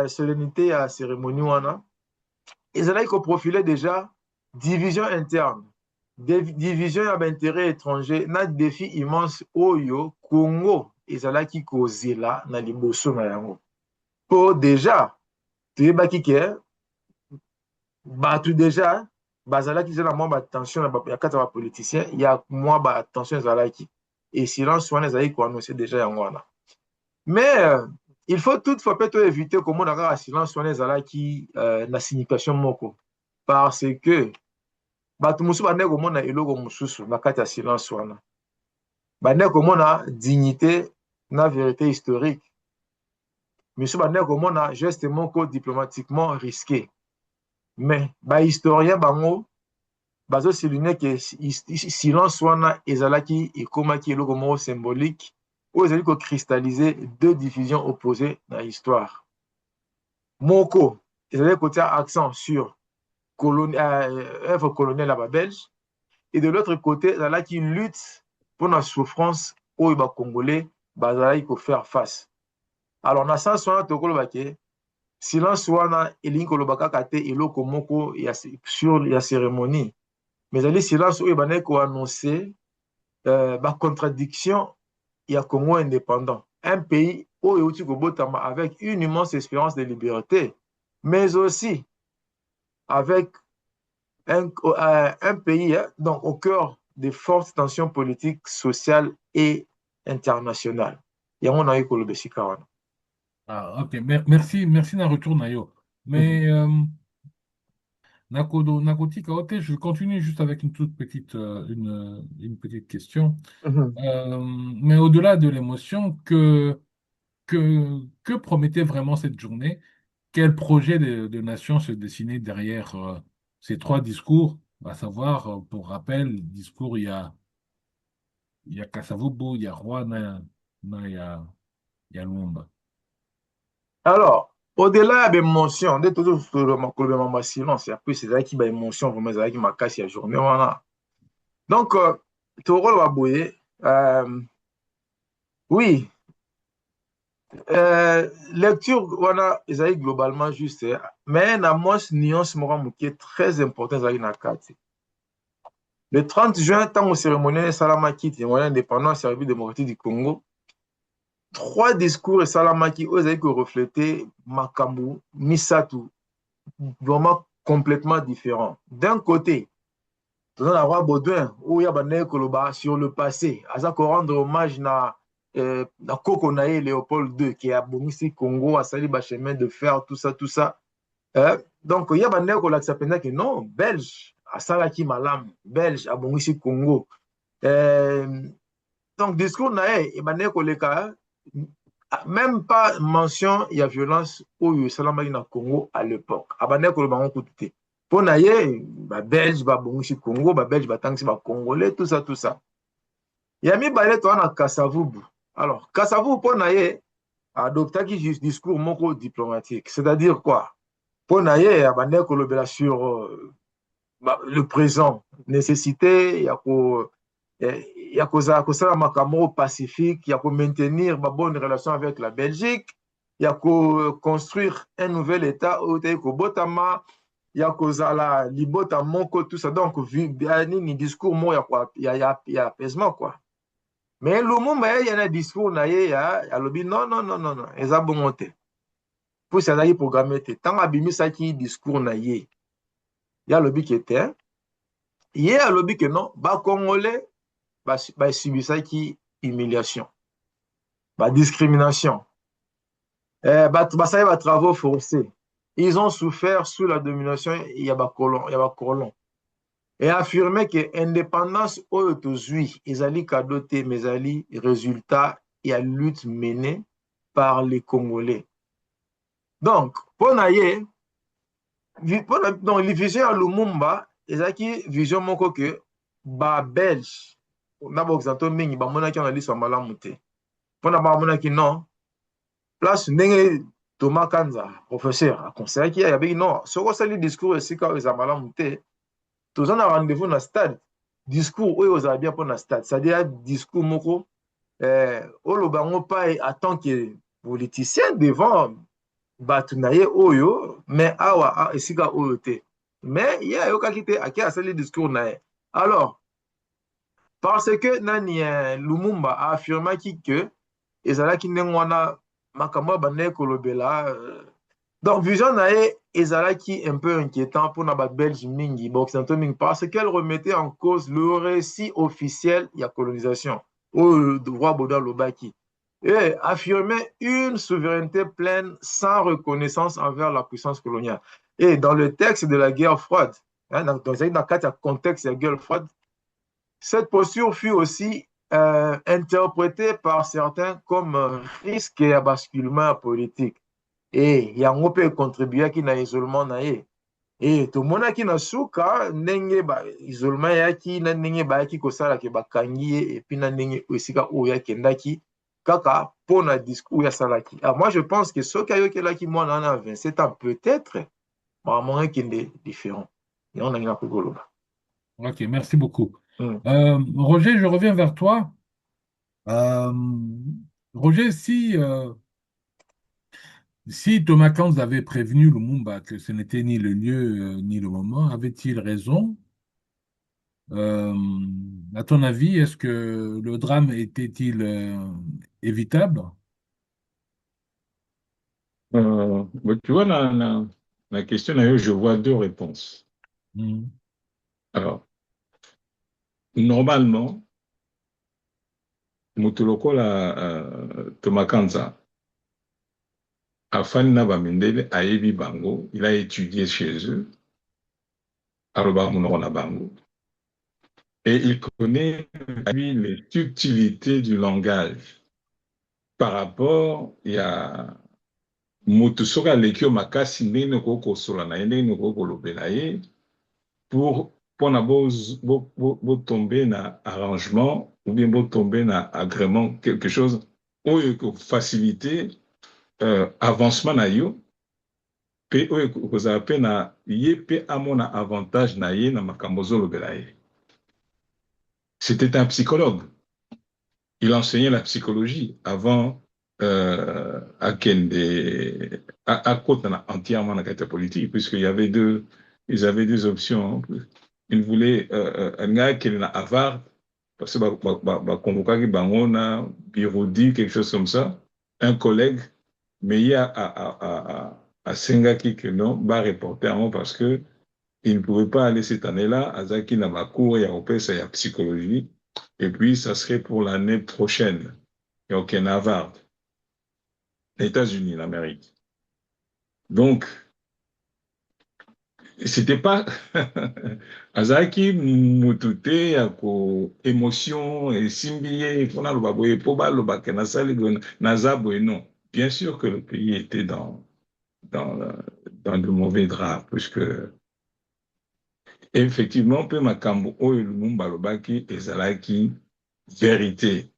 solennité ya cérémonie wana ezalaki koprofile déjà division interne division ya baintérêt étranger na défi immense oyo Congo ezalaki kozela na liboso na yango po déjà toyebaki ke bato déjà bazalaki eza na mwa batension ya kati ya bapoliticien ya mwa batension ezalaki et silence wana ezalaki koannonce déjà yango wana mais il faut toutefois mpe to éviter komona kaka silence wana ezalaki na signification moko parce que bato mosusu bandeki komona eloko mosusu na kati ya silence wana bandeki komona dignité na vérité historique misusu bandeki komona geste moko diplomatiquement risqué mais bahistorien bango bazosouligne ke silence wana ezalaki ekomaki eloko moko symbolique oyo ezali kocristalliser deux divisions opposées na histoire moko ezali kotia accent sur œuvre coloniale ya babelge et de l'autre côté ezalaki une lutte mpona souffrance oyo bacongolais bazalaki kofaire face alors na sens wana tokoloba ke silence wana elingi koloba kaka te eloko moko sur ya cérémonie mais ezali silence oyo bandeki koannonce bacontradiction ya Congo indépendant un pays oyo euti kobotama avec une immense espérance de liberté mais aussi avec un pays donc au cœur de fortes tensions politiques, sociales et internationales. yango nayoki koloba esika wana. Ah, ok, merci, merci d'un retour, Nayo. Mais Nakotika Ote, je continue juste avec une toute petite, une petite question. Mais au-delà de l'émotion, que promettait vraiment cette journée? Quel projet de nation se dessinait derrière ces trois discours? À savoir, pour rappel, discours, il y a Kasavubu, il y a Rwanda, il y a Lumumba. Alors, au-delà ya baémotion nde tozokoloba ma silence ya plus ezalaki baémotion vraimen ezalaki makasi ya journée wana donc tokoloba boye oui lecture wana ezali globalement juste mais na mwa nuance moko moke très important ezalaki na kati le 30 juin ntango cérémonie esalamaki témoignage indépendance ya République démocratique du Congo trois discours esalamaki oyo ezali korefléter makambo misato vraiment complètement différent d'un côté toza na roi Baudouin oyo bandeki koloba sur le passé aza korendre hommage na koko na ye Léopold II qui abongisi Congo asali bachemin de fer tout ça donc ya bandeki kolakisa mpenza ke non belge asalaki malamu belge abongisi Congo donc discours na ye bandeki koleka même pas mention ya violence oyo esalamaki na Congo à l'époque abandeki koloba ngo kutu te mpo na ye babelge babongisi Congo babelge batangisi bacongolais tout ça ya mibale toza na Kasavubu. Alors, Kasavubu mpo na ye adoptaki discours moko diplomatique, c'est-à-dire quoi? Mpo na ye abandeki kolobela sur le présent, nécessité ya kozala kosala makambo pacifique, ya maintenir ba bonne relation avec la Belgique, ya construire un nouvel état oyo tei kobotama, ya kozala libota moko tout ça. Donc nini discours moko ya apaisement quoi. Mais Lumumba il y a un discours na ye alobi non eza bongo te pour ça azali programme te ntango abimisaki discours na ye alobi ke te ye alobi ke non bacongolais basubisaki humiliation badiscrimination basali batravaux forcés ils ont souffert sous la domination ya bacolon et affirmé que indépendance oyo tozwi ezali cadeau te mais ezali résultat ya lutte menée par les Congolais. Donc mpo na ye donc vision ya Lumumba ezalaki vision moko ke babelge na baoccidentaux mingi bamonaki na liso ya malamu te mpona bamonaki non place ndenge Thomas Kanza professeur akonseyaki yabeki non soki osali discours esika oyo eza malamu te toza na rendez-vous na stade discours oyo ozala bien mpo na stade c'est-à-dire discours moko oloba yango pa en tant que politicien devant bato na ye oyo mais awa esika oyo te mais ye ayokaki te ake asali discours na ye alors parce que nani Lumumba affirmaki que ezalaki ndenge wana makambo bandeki kolobela Donc, vision nae ezalaki un peu inquiétant pour na Belge mingi, occidentaux mingi, parce qu'elle remettait en cause le récit officiel de la colonisation, ou le droit Boda Lobaki, et affirmait une souveraineté pleine sans reconnaissance envers la puissance coloniale. Et dans le texte de la guerre froide, hein, dans le contexte de la guerre froide, cette posture fut aussi interprétée par certains comme un risque à basculement politique. Et yango mpe contribuaki na isolement na ye. Et tomonaki na suka ndenge isolement yaki na ndenge bayaki kosalaka bakangi ye epi na ndenge esika oyo akendaki kaka mpo na discours asalaki. Alors moi je pense que soki ayokelaki mwana wana 27 ans peut-être makambo akende différent. Yango nangi nakoki koloba. Ok, merci beaucoup. Roger, je reviens vers toi. Roger, si Thomas Kans avait prévenu Lumumba que ce n'était ni le lieu ni le moment, avait-il raison? À ton avis, est-ce que le drame était-il évitable? Tu vois, la question, je vois deux réponses. Mm. Alors, normalement, Mutuloko Thomas Kanza, afin na bamindele ayebi bango, il a étudié chez eux, à Robar Bango, et il connaît lui les subtilités du langage par rapport à Mutusoka Lekio Makasi ndenge koko sola na ndenge koko lobela ye pour na tomber na arrangement ou bien tomber na agrément quelque chose oyo ko faciliter avancement na yo pe oyo kozala pe na ye pe amona avantage na ye na makambo zolobela ye. C'était un psychologue. Il enseignait la psychologie avant à entièrement dans la politique, puisqu'il y avait ils avaient deux options. Ils voulaient un gars qui est avare, parce que convoquer Bangona, Birodi, quelque chose comme ça, un collègue, mais il y a à Sengaki que non, bas reporter parce que il ne pouvait pas aller cette année-là, à Zaki Namakour, il y a Opé, ça y a psychologie, et puis ça serait pour l'année prochaine. Il y a aucun Harvard, les États-Unis, l'Amérique. Donc, c'était pas Azaki Mutute, ako émotion, et simbié, qu'on a le baboye, poba, le bakenasali, nazabo et non. Bien sûr que le pays était dans de mauvais draps, puisque effectivement, peu makambo oyo Lumumba lobaki ezalaki vérité.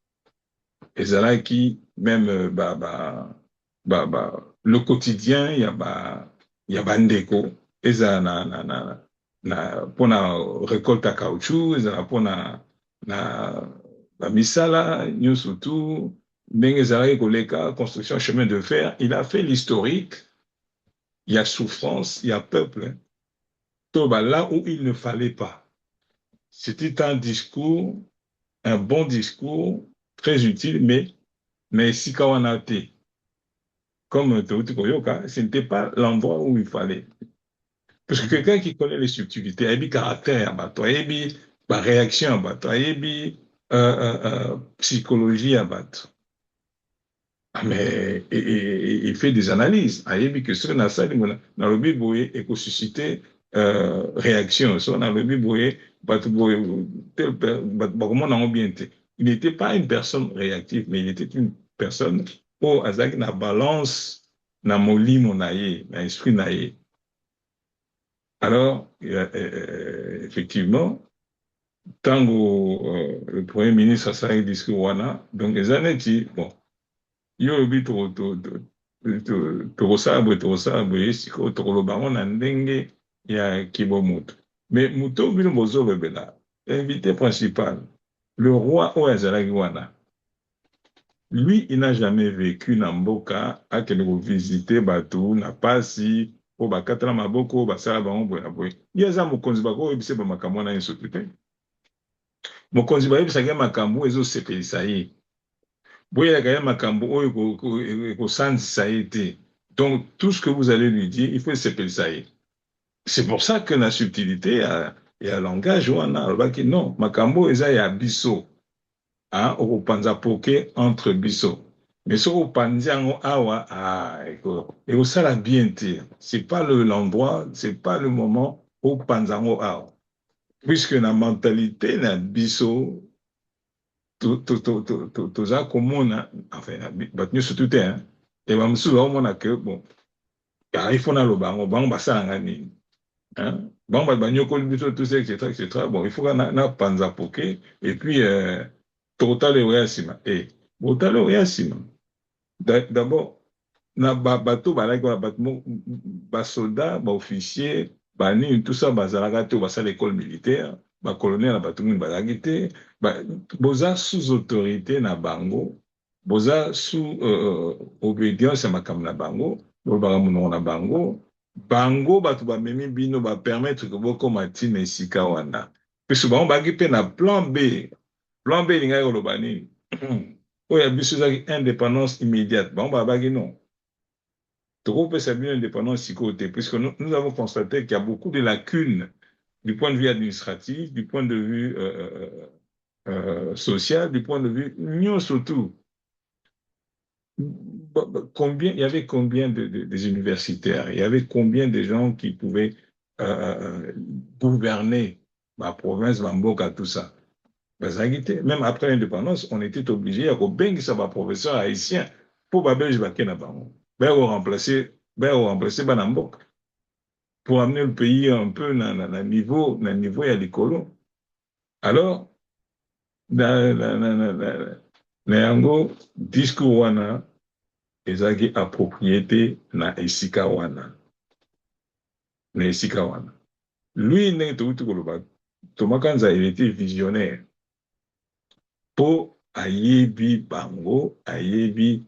Ezalaki même le quotidien il y a bandeko ezala na pona récolte à caoutchouc ezala pona na misala nyonso tout ndenge ezalaki koleka construction chemin de fer. Il a fait l'historique. Il y a souffrance, il y a peuple. Là où il ne fallait pas. C'était un discours, un bon discours, très utile, mais si Kawanate, comme Teuti Koyoka, ce n'était pas l'endroit où il fallait. Parce que quelqu'un qui connaît les subtilités, il y a des caractères, il y a des réactions, il y a psychologie à battre. Mais il fait des analyses. Il y a que ce qu'on a ça, dans le Bible, il faut susciter réaction. So, dans le Bible, il n'était pas une personne réactive, mais il était une personne où Azak na balance na moli monaye, na esprit naye. Alors, effectivement, tango le premier ministre a ça discours wana, donc les années bon, yo bi tokosala boye sikoyo tokoloba ngo na ndenge ya kibomutu. Mais muto bino bozolobela, invité principal, le roi oyo azalaki wana, lui, il n'a jamais vécu na mboka akende kovisite bato na pasi po bakatala maboko basala bango boye na boye. Ye aza mokonzi bakoyebisa bamakambo na ye soki te. Mokonzi bayebisaki makambo ezosepelisa ye. Boyelaka ye makambo oyo ekosandisa ye te. Donc, tout ce que vous allez lui dire, il faut s'appeler ça. C'est pour ça que la subtilité et le langage, on a non, makambo eza ya biso, hein, okopanza poke entre biso. Mais ce opanzi yango awa, et au ça la bien te. C'est pas l'endroit, c'est pas le moment où panzango awa. Puisque la mentalité na biso, toza komona, enfin, batnu surtout te, hein, et bamsu ba omona que bon, il faut na lo bango basala ngani. Hein? Bon, bah, nyokoli biso, tout ça, etc., etc. Bon, il faut qu'on a panza poke, et puis, total et oyasima. Et, total et oyasima. D'abord, na bateau, ba soldat, ba officier, ba ni, tout ça, ba zalagate, ba sa l'école militaire, ba colonel, ba tout le monde, ba lagite, boza sous autorité na bango, boza sous obédience à makam na bango, boza na bango, bango bato bamemi bino bapermettre ke bokoma ntina esika wana mpe bango baki mpe na plan B elingai koloba nini oyo ya biso ezaki indépendance immédiate bango babaki non tokopesa bino indépendance sikoyo te puisque nous avons constaté qu'il y a beaucoup de lacunes du point de vue administratif, du point de vue social, du point de vue nyonso tout. Il y avait combien des universitaires, il y avait combien de gens qui pouvaient gouverner ma province, ma mboka, tout ça. Même après l'indépendance, on était obligé à bengi ma professeur haïtien pour babel jibake na bango. Remplacer Banambok pour amener le pays un peu na niveau ya likolo. Alors, na yango discours wana ezaki appropriété na esika wana. Lui, Thomas Kanza, il était visionnaire. Po ayebi bango, ayebi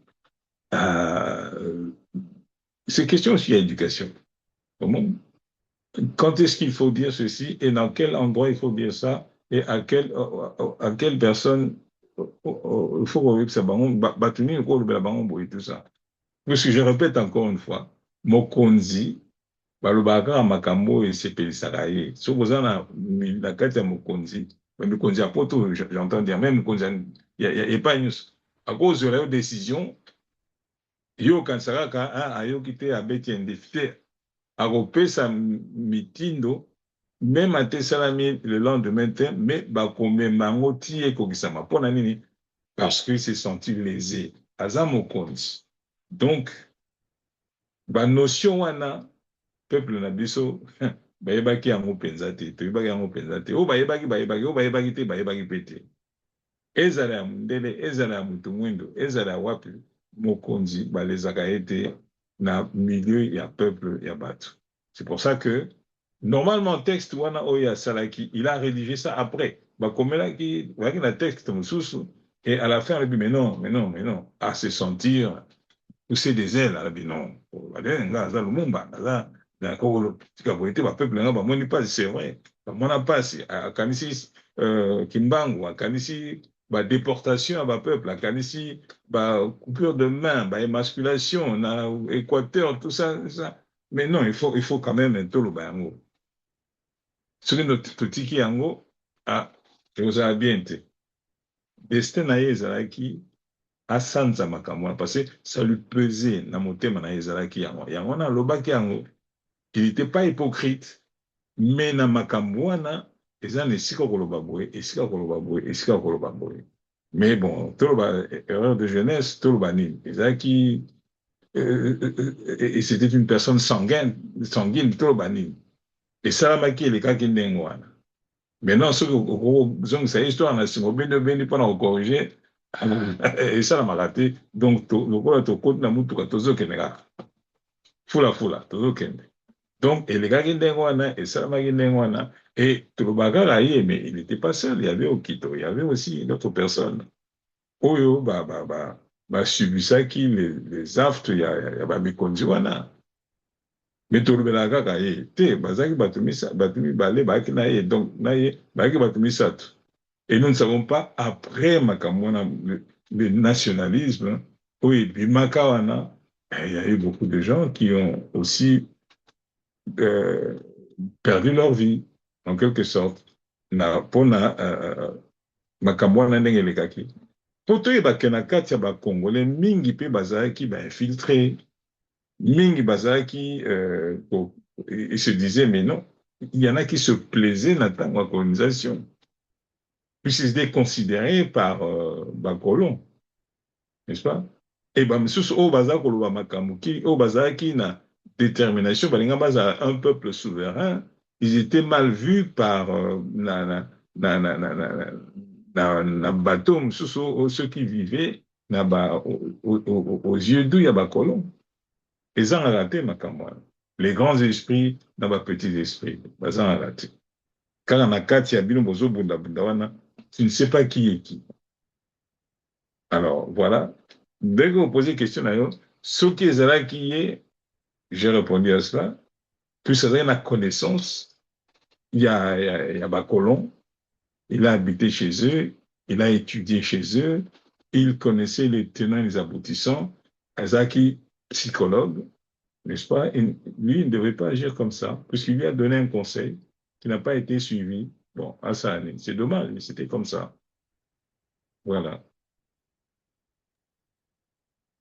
c'est question aussi d'éducation. Quand est-ce qu'il faut dire ceci et dans quel endroit il faut dire ça et à quelle personne il faut que ça batuni le bango et tout ça. Parce que je répète encore une fois, mokonzi balobaka makambo esepelisaka ye soki oza na kati ya mokonzi mikonzi ya poto j'entends dire même mokonzi ya epai nyonso akozwela yo décision yo okanisaka kaka ayoki te abeti endefi te akopesa mitindo même ate esalami le lendemain te mais bakomema yango ti ekokisama mpona nini parce que se senti lésé aza mokonzi donc banotion wana peuple na biso bayebaki yango penza te toyebaki yango penza te o bayebaki te bayebaki pe te ezala ya mundele ezala ya mutu mwindo ezala ya wapi mokonzi balezaka ete na milieu ya peuple ya bato. C'est pour ça que normalement texte wana oyo asalaki il a rédigé ça après bakomelaki na texte mosusu et à la fin il dit mais non à se sentir pousser des ailes à la binon nga za lumumba nga d'accord tika boite ba peuple nga ba moni pas c'est vrai ba mona pas akanisi kimbangu akanisi ba déportation à ba peuple akanisi ba coupure de main ba émasculation na Équateur tout ça mais non il faut quand même tout le bango ce que notre tiki yango vous avez bien été destin na ezalaki asanza makambo parce que ça lui pesait na motema na ezalaki yango na lobaki yango il n'était pas hypocrite mais na makambo wana eza na esika koloba boye mais bon toloba erreur de jeunesse toloba nini ezalaki et c'était une personne sanguine toloba nini esalamaki elekaki ndenge wana maintenant soki okozongisa histoire na nsima obendi mpona kocorrige esalamaka te donc lokola tokoti na mutuka tozokende kaka fulafula tozokende donc elekaki ndenge wana esalamaki ndenge wana et tolobaka kaka ye mais il n'était pas seul il y avait okito il y avait aussi d'autres personnes oyo basubisaki les affres ya bamikonzi wana mais tolobelaka kaka ye te bazalaki bato mibale bayaki na ye donc na ye bayaki bato misato. Et nous ne savons pas, après Makamwana, le nationalisme, oui, Bimakawana, il y a eu beaucoup de gens qui ont aussi euh, perdu leur vie, en quelque sorte. Pona makambo wana ndenge elekaki. Po toyebake na kati ya bakongole mingi mpe bazalaki bainfiltré, mingi bazalaki ils se disaient mais non, il y en a qui se plaisaient dans la colonisation, puisqu'ils étaient considérés par bacolons, n'est-ce pas? Et misusu oyo baza koloba makambo oyo bazalaki na détermination balinga baza un peuple souverain, ils étaient mal vus par na bateau misusu ceux qui vivaient aux yeux d'où il y a bacolons. Eza na raté makambo wana. Les grands esprits na petits esprits baza na raté. Kaka na kati ya bino bozobundabunda wana, tu ne sais pas qui est qui. Alors voilà. Dès que vous posez une question, ce qui est là qui est, j'ai répondu à cela, puisque vous avez la connaissance, il y a Bacolon, il a habité chez eux, il a étudié chez eux, il connaissait les tenants et les aboutissants, Azaki, psychologue, n'est-ce pas? Et lui, il ne devait pas agir comme ça, puisqu'il lui a donné un conseil qui n'a pas été suivi. Bon, à ça, c'est dommage, mais c'était comme ça. Voilà.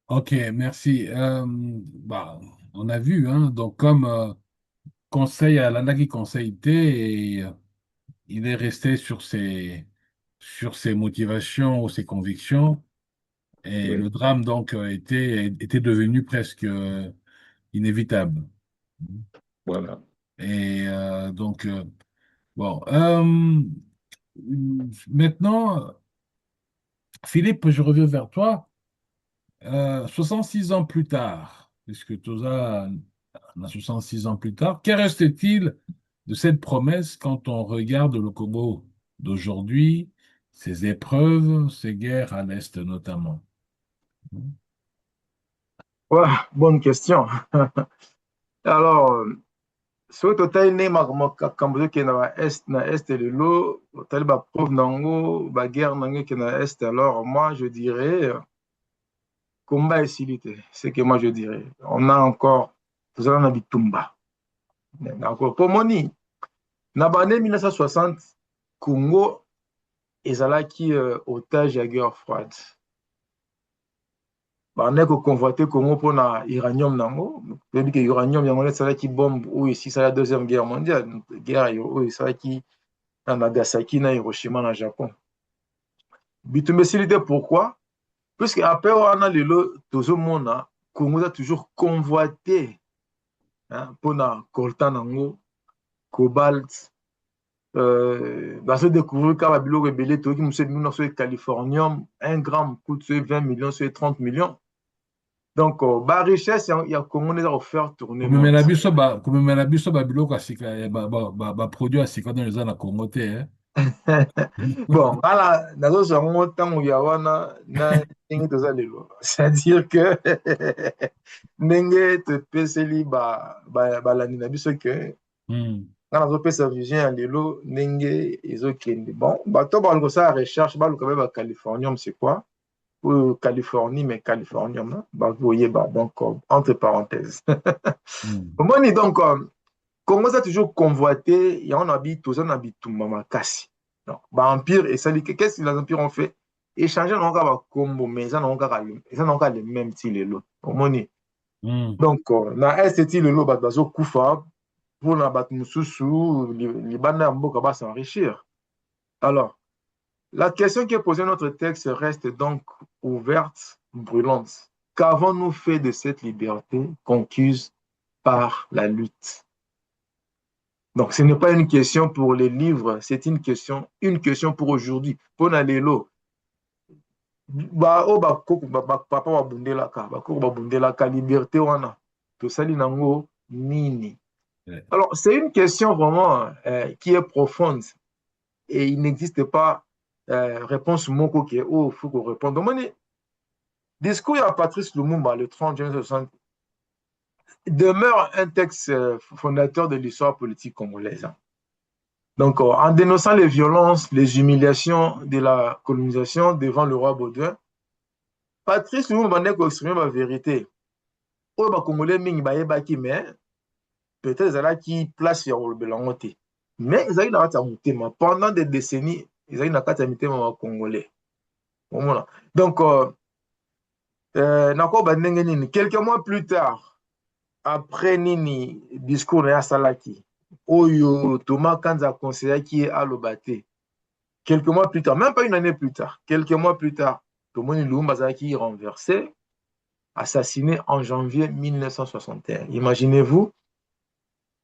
Ok, merci. On a vu, hein, donc comme conseil à l'Anaki conseillité, et il est resté sur ses motivations ou ses convictions, et Oui. le drame donc était devenu presque inévitable. Voilà. Et donc, bon, maintenant, Philippe, je reviens vers toi. 66 ans plus tard, puisque Tosa a 66 ans plus tard, qu'en reste-t-il de cette promesse quand on regarde le Congo d'aujourd'hui, ses épreuves, ses guerres à l'Est notamment? Ouais, bonne question. Alors, so total ne makambo ke na est de l'eau, total ba preuve nango, ba guerre nango ke na est, alors moi je dirais combat et silité, c'est que moi je dirais. On a encore tout ça na bitumba. Encore pour moni na l'année 1960 Congo ezalaki otage ya guerre froide. Bande ko convoité Congo pour na uranium nango, depuis que uranium yango ezalaki bombe ou ici ça la deuxième guerre mondiale, guerre oyo ezalaki na Nagasaki na Hiroshima na Japon. Bitumba silité pourquoi? Puisque après on a lelo tozomona Congo a toujours convoité pour na coltan nango, cobalt, se découvrir quand Babilo rebelle tout qui nous sur californium, 1 gramme coûte 20 millions, sur 30 millions. Donc ba richesse il y a Congo les a offert tourner monde. Kumemela biso babiloko asika produit asika dans les ans na Congo te, hein? Bon, voilà, nazo sango tango ya wana na ndenge toza lelo. C'est-à-dire que ndenge te peseli balandi na biso ke nga nazopesa vision ya lelo ndenge ezokende. Bon, bato baluka kosala recherche baluka be bacalifornium c'est quoi? Californie, mais californium, donc entre parenthèses. Omoni donc Congo a toujours convoité, il y a un habit, tout ça, un habit tout makasi. Donc, empire, et ça dit qu'est-ce que les empires ont fait? Échanger non pas combo, mais ça n'ont pas les mêmes style et l'autre. Omoni. Donc, na est style l'eau bazo kufa pour na bat mususu, les bana mboka va s'enrichir. Alors, la question qui est posée dans notre texte reste donc ouverte, brûlante. Qu'avons-nous fait de cette liberté conquise par la lutte? Donc, ce n'est pas une question pour les livres, c'est une question pour aujourd'hui. Pour Nalélo, papa wa bundelaka liberté wana, to sali nango nini. Alors, c'est une question vraiment qui est profonde et il n'existe pas réponse moko qui est il faut qu'on réponde. Donc, discours à Patrice Lumumba le 30 juin 1960 demeure un texte fondateur de l'histoire politique congolaise. Donc, en dénonçant les violences, les humiliations de la colonisation devant le roi Baudouin, Patrice Lumumba n'a qu'à exprimer la vérité. oyo bakongolais mingi bayebaki mais peut-être ezalaki place ya kolobela yango te mais ezalaki na kati ya motema pendant des décennies ezalaki na kati ya mitema ya bakongolais omona donc nakoba ndenge nini quelques mois plus tard après nini discours na ye asalaki oyo Thomas Kanza akonseyaki ye aloba te quelques mois plus tard même pas une année plus tard quelques mois plus tard tomoni Lumumba azalaki renversé assassiné en janvier 1961 imaginez-vous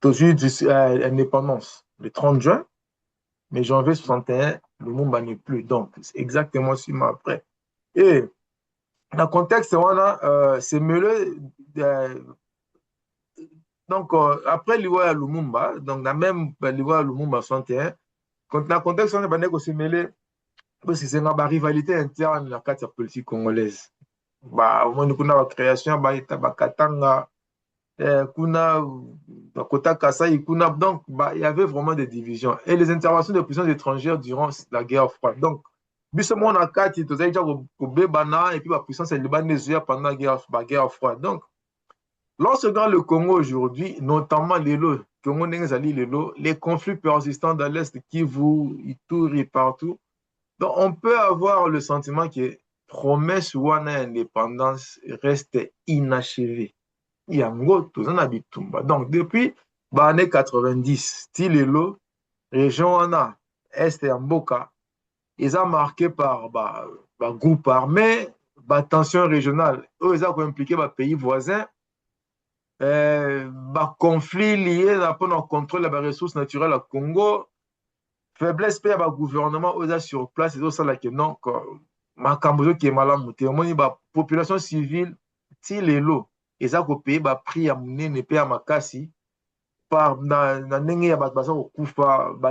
toujours indépendance le 30 juin mais janvier 61 Lumumba n'est plus donc c'est exactement 6 mois après et dans le contexte c'est mêlé donc après l'Ivoire Lumumba donc la même l'Ivoire Lumumba 61 dans le contexte on est se mêlé parce que c'est une rivalité interne dans la politique congolaise au moins kuna la création bakatanga kuna bakota Kasai kuna donc il y avait vraiment des divisions et les interventions de puissances étrangères durant la guerre froide donc biso mona kati tozali déjà kobebana et puis la puissance libanese pendant la guerre froide donc lorsque regarde le Congo aujourd'hui, notamment les conflits persistants dans l'Est, Kivu, Ituri, partout, donc on peut avoir le sentiment que promesse ou indépendance reste inachevée. Donc depuis les années 90, Tilelo, région Est et Mboka, ils ont marqué par groupe armé, tension régionale, ils ont impliqué les pays voisins, conflit lié pour le contrôle des ressources naturelles au Congo, faiblesse de la gouvernement sur place, et ça que non, qui est malade, la population civile, si les lots, ils ont payé le prix à mener à Makassi par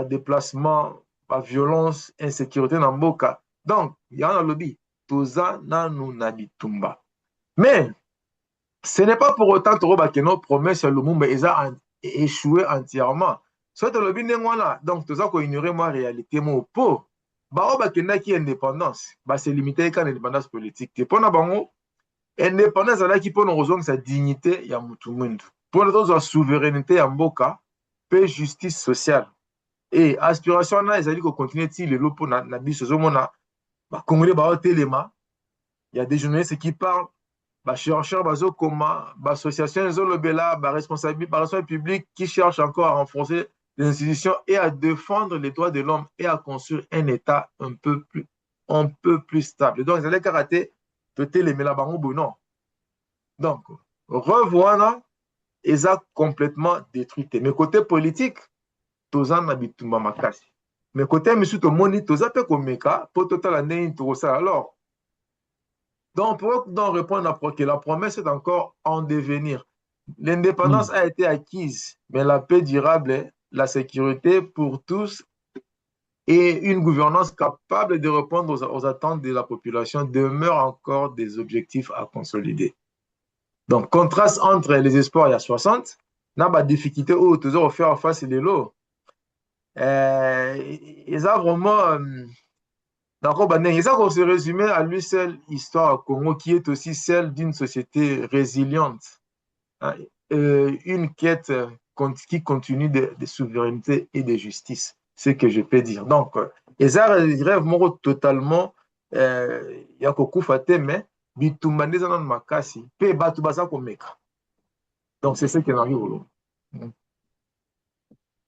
déplacement, violence, insécurité dans le Mboka. Donc, il y a un lobby, tout ça, nous n'habitons. Mais, ce n'est pas pour autant que nos promesses sur Lumumba ont échoué entièrement. Soit le lobby n'est donc tout ça qu'on ignorait la réalité. Mon pot, qui indépendance, c'est limité à l'indépendance politique. Et pour nous, indépendance qui peut nous rejoindre sa dignité, il y a Mutumundu. Pour nous, la souveraineté ya mboka, paix, justice sociale. Et aspiration, ils allaient continuer le lot pour la biche. Congolais, il y a des journalistes qui parlent. Chercheurs, associations, responsables publics qui cherchent encore à renforcer les institutions et à défendre les droits de l'homme et à construire un État un peu plus stable. Donc, ils allaient karater peut-être les Mélabango non. Donc, revoilà, ils ont complètement détruit. Mais côté politique, tous en habitent Makasi. Mais côté monsieur Tomoni, tous en peu meka pour total année tout ça alors. Donc, pour répondre à que la promesse est encore en devenir. L'indépendance a été acquise, mais la paix durable, la sécurité pour tous et une gouvernance capable de répondre aux attentes de la population demeurent encore des objectifs à consolider. Donc, contraste entre les espoirs il y a 60, n'a pas de difficulté où toujours faire face les lots. Ils ont vraiment... Donc, ça va se résumer à lui seul histoire au Congo qui est aussi celle d'une société résiliente, hein, une quête qui continue de souveraineté et de justice, c'est ce que je peux dire. Donc, ça rêve totalement, il y a beaucoup de mais bitumbaneza na makasi pe batu baza komeka. Donc, c'est ce qui arrive.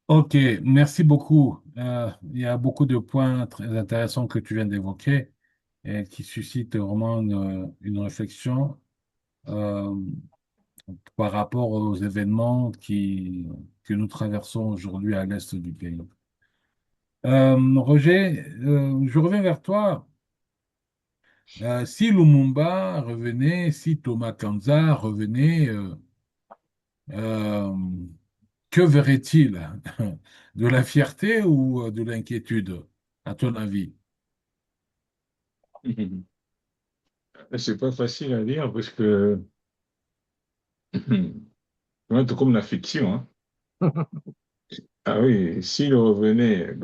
Ok, merci beaucoup. Il y a beaucoup de points très intéressants que tu viens d'évoquer et qui suscitent vraiment une réflexion par rapport aux événements que nous traversons aujourd'hui à l'est du pays. Roger, je reviens vers toi. Si Lumumba revenait, si Thomas Kanza revenait, que verrait-il? De la fierté ou de l'inquiétude, à ton avis? C'est pas facile à dire parce que c'est comme la fiction. Hein. Ah oui, s'ils revenaient,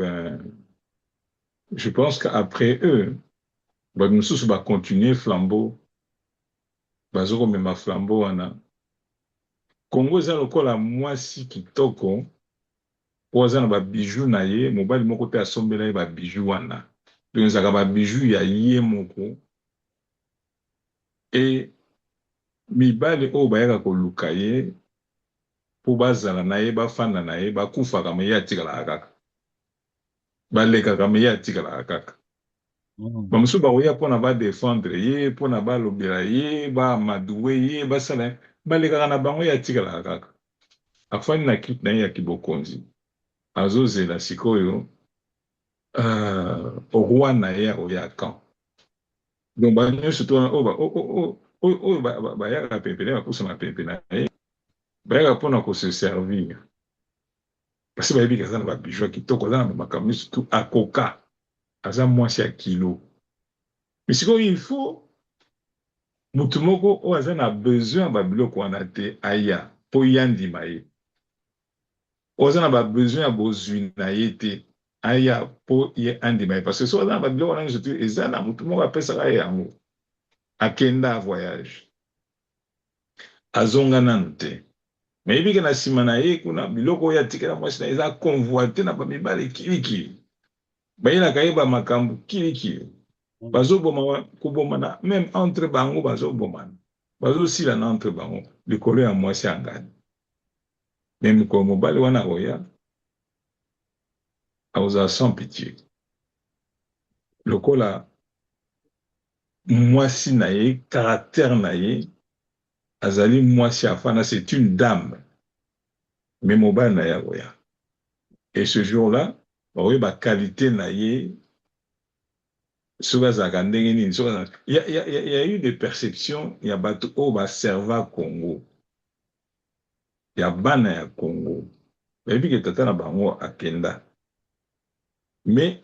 je pense qu'après eux, nous va continuer flambeau, même flambeau, Congo eza lokola mwasi kitoko po aza na babiju na ye mobali moko te asombela ye babiju wana donc ezalaka babiju ya ye moko e mibali oyo bayaka koluka ye po bazala na ye bafanda na ye bakufaka me ye atikalaka kaka balekaka me ye atikalaka kaka bamosusu bakoya mpona badefendre ye mpona balobela ye bamaduwe ye basala balekaka na bango ye atikalaka kaka afandi na kite na ye ya kibokonzi azozela sikoyo roi na ye akoya camp donc banyonso to oyo bayaka pempene bakusana pempe na ye bayaka mpona kose servir parce bayebi aza na babiju ya kitoko aza na makambo nyonso tu akoka aza mwasi ya kilo mais sikoyo il faut mutu moko oyo aza na besoin ya babiloko wana te aya mpo ye andima ye oyo aza na babesoin ya bozwi na ye te aya mpo ye andima ye parce que so aza na babiloko wana nyonso te eza na mutu moko apesaka ye yango akenda voyage azonga nanu te me yebike na nsima na ye kuna biloko oyo atikela mwasi na ye eza convoite na bamibale kilikili bayelaka ye bamakambo kilikili bazoboma kobomana même entre bango bazobomana bazosilana entre bango likolo ya mwasi angani me mikolo mobali wana akoya akozala sans pitié lokola mwasi na ye caractère na ye azali mwasi afana c'est une dame mais mobali na ye akoya et ce jour-là bakoyi baqualité na ye soki azalaka ndenge nini il y a eu des perceptions ya bato oyo baserva Congo ya bana ya Congo bayebi ke tata na bango akenda mais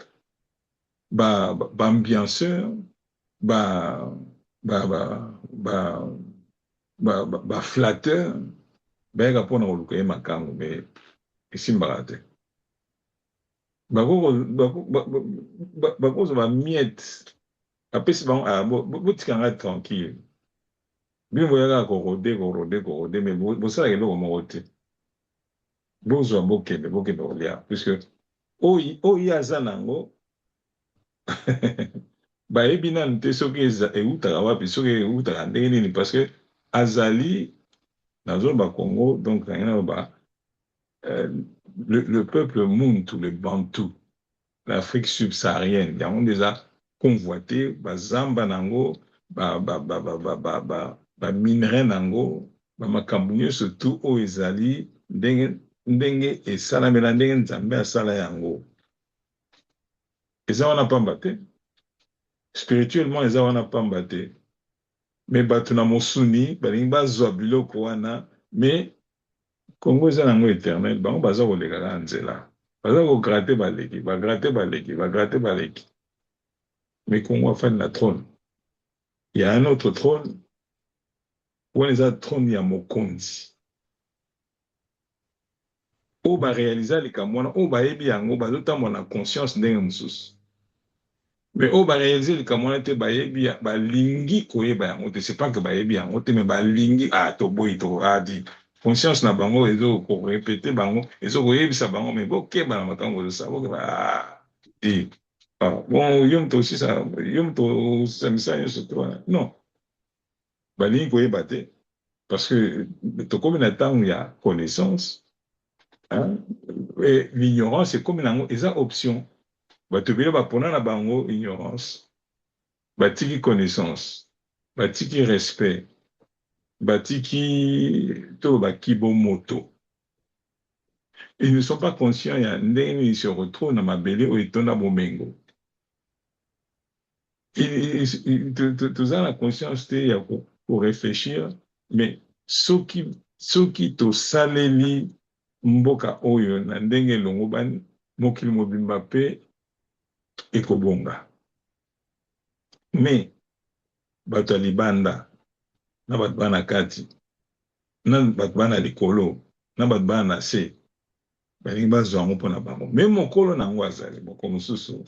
baambianceur baflatteur bayaka mpona koluka ye makambo mais esimbaka te bakozwa bamiete apesi bango botika ngai tranquille bino boyaka korode mais bosalaka eloko moko te bozwa bokende kolia puisque oyo aza nango bayebi nanu te soki eutaka wapi soki eutaka ndenge nini parce que azali nazoba Congo donc nangi naloba le peuple Muntu, le Bantou, l'Afrique subsaharienne, yango déjà convoité, bazamba nango, minerai nango, makambo nyonso tu oyo ezali ndenge esalamela ndenge Nzambe asala yango. Eza wana pamba te, spirituellement eza wana pamba te, mais bato na mosuni balingi bazwa biloko wana, mais Congo eza nango éternel, bango baza koleka kaka nzela. Baza kogratte baleki, bagratte baleki. Mais Congo afandi na trône. Il y a un autre trône, où eza trône ya mokonzi. Oyo baréalisa likambo wana, oyo bayebi yango, bazotambola na conscience ndenge mosusu. Mais oyo baréalise likambo wana te bayebi balingi koyeba yango te, c'est pas que bayebi yango te, mais balingi toboyi to adi. Conscience na bango ezo ko répéter bango ezo ko yebisa bango mais bokeba na makambo za boka bon yom to aussi ça yom to samisa yeso to non balingi ko yeba te parce que to comme na temps ya connaissance hein et l'ignorance c'est comme nango eza option bato bile bapona na bango ignorance batiki connaissance batiki respect batiki to bakibo moto. Ils ne sont pas conscients ya ndenge ils se retrouvent na mabele o etonda bomengo. Tous ont la conscience te ya pour réfléchir mais soki to saleli mboka oyo na ndenge longo bani mokili mobimba pe ekobonga. Mais bato libanda na bato bana kati na bato bana likolo na bato bana se balingi bazwa yango mpona bango me mokolo nango azali moko mosusu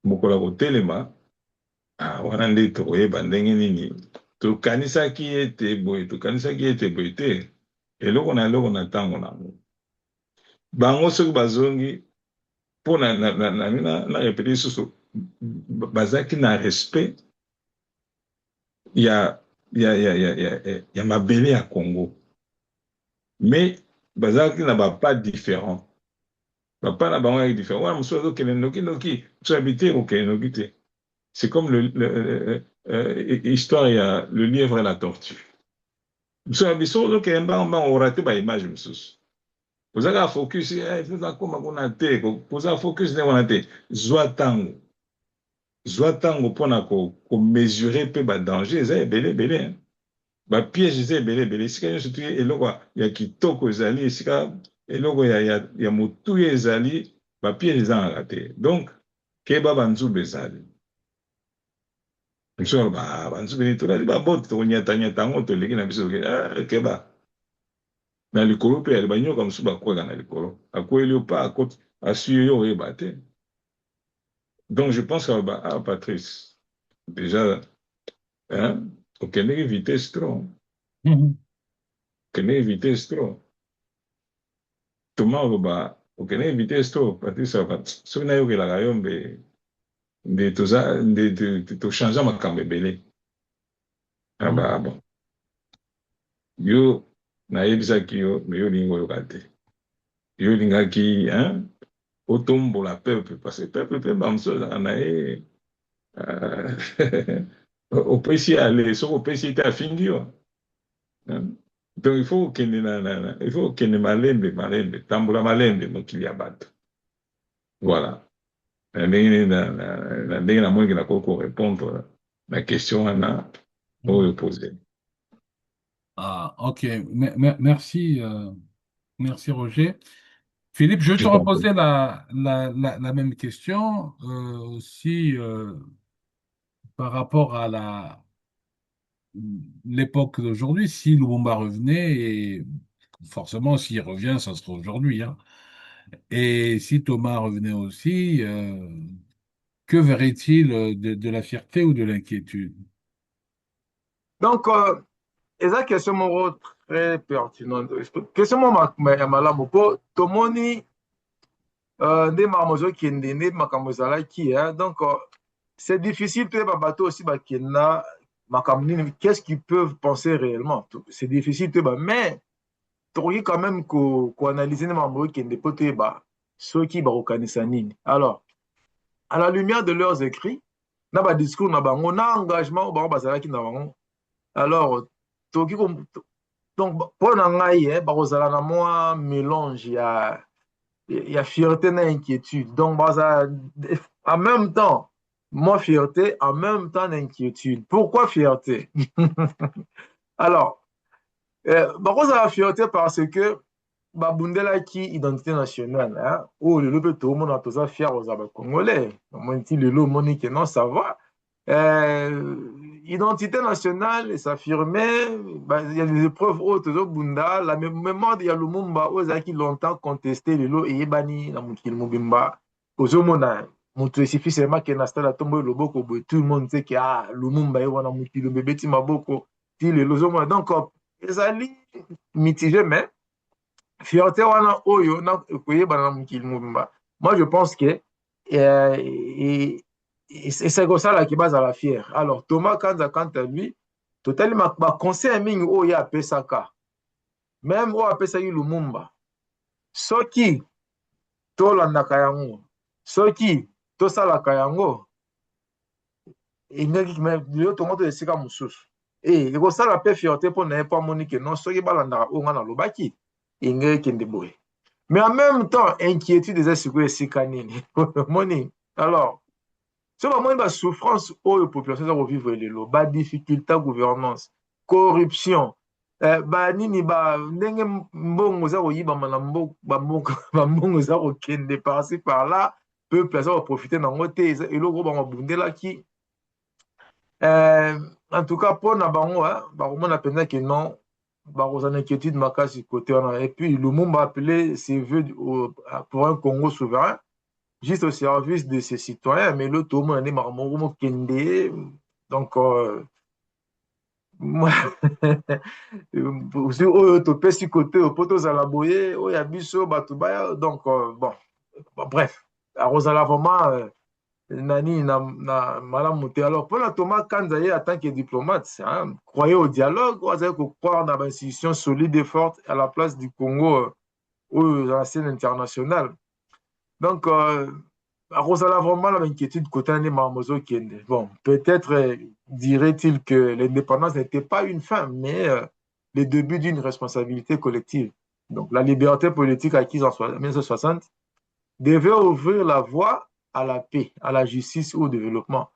mokolo kotelema wana nde tokoyeba ndenge nini tokanisaki ete boye te eloko na ntango nango bango soki bazongi mpo na répété lisusu bazalaki na respect ya mabele ya Congo mais bazalaki na pas différent bapa na bango yaki différent wana mosusu azokende noki mosusu habite kokende noki te. C'est comme l'histoire, il y a le lièvre et la tortue. Vous on raté par image, vous avez un focus, vous avez un focus, Zwatango pour mesurer peu de danger, c'est belé. Ba piège, c'est belé. Si quelqu'un se tue, il y a qui toque aux alliés, il y a moutou les alliés, ba piège, ils ont raté. Donc, keba banzou bezali. So bantu benitolali babote tonyatanyata ngo toleki na biso keba na likolo pe banyoka mosusu bakweka na likolo akweli yo pa akoti asuye yo oyeba te. Donc je pense que Patrice déjà okendeki vitesse trop okendeki vitesse trop toma oloba okendeki vitesse trop Patrice soki nayokelaka yo mbe nde tochange makambo ebele bon yo nayebisaki yo me yo olingi oyoka te yo olingaki otombola peuple parce que peuple mpe bamosusu ezaka na ye opesi ale soki opesi te afingi yo donc il faut okende malembe tambola malembe mokili ya bato voilà. Na ndenge namoni nakoki korépondre na question wana oyo posé. Ok, merci, merci Roger. Philippe, je vais te reposer la même question. Si par rapport à l'époque d'aujourd'hui, si Lumumba revenait, et forcément s'il revient, ça sera aujourd'hui, hein. Et si Thomas revenait aussi, que verrait-il de la fierté ou de l'inquiétude? Donc, c'est une question très pertinente. Question malamu po tomoni nde makambo qui nde makambo ezalaki, donc c'est difficile pe ba bato aussi bakenda makambo nini, qu'est-ce qu'ils peuvent penser réellement, c'est difficile pe ba, mais tokoki quand même ko analyser ne makambo qui nde po te ba soki ba kokanisa nini. Alors à la lumière de leurs écrits na ba discours na bango na engagement bango bazalaki na bango, alors tokoki donc pour ngai bakozala na moi mélange ya fierté na inquiétude, donc en même temps moi fierté, en même temps inquiétude. Pourquoi fierté? Alors bakozala fierté parce que babundelaki identité nationale, oh le lobe tout le monde a toza fier aux Congolais, monti le lo monique non ça va. Identité nationale s'affirmer, il y a des épreuves autres bunda, la mémoire de Lumumba qui longtemps contesté le lo et bani na mukil mubimba ozomona mutu suffisamment que na stade tombo loboko tout le monde sait que Lumumba e wana mukil bebeti maboko ti le lozomona, donc ezali mitigé mais fierté wana oyo na koyeba na mukil mubimba. Moi je pense que et c'est comme ça qui base à la fière. Alors Thomas Kanza quant à lui totalement ba conseil mingi oyo ya pesaka même oyo apesaki Lumumba soki tolandaka yango soki tosalaka yango engeki lelo tongo to esika mosusu ekosala mpe fierté mpo na ye mpo amoni ke non soki balandaka oyo nga nalobaki engeki kende boye, mais en même temps inquiétude eza sikoyo esika nini moni. Alors so bamoni basouffrance oyo population eza kovivre lelo, badifficulté ya gouvernance, corruption, banini ndenge mbongo eza koyibama na bambongo eza kokende parci par là, peuple aza koprofite nango te, eloko bango babundelaki. En tout cas mpo na bango bakomona mpenza ke non bakozana inquiétude makasi côté wana. Et puis Lumumba appelé ses vœux pour un Congo souverain, juste au service de ses citoyens, mais l'autre tout le monde est kende, donc moi, oyo topesi côté po tozala boye oyo ya biso bato baya donc bon, bref akozala vraiment nani na malamu te. Alors mpona Thomas Kanza ye en tant que diplomate hein, croyez au dialogue oyo azali kokroire na bainstitution solide et forte à la place du Congo oyo dans la scène internationale. Donc akozala vraiment na bainquiétude côté nde makambo ezokende. Bon, peut-être dirait-il que l'indépendance n'était pas une fin, mais le début d'une responsabilité collective. Donc la liberté politique acquise en 1960 devait ouvrir la voie à la paix, à la justice ou au développement.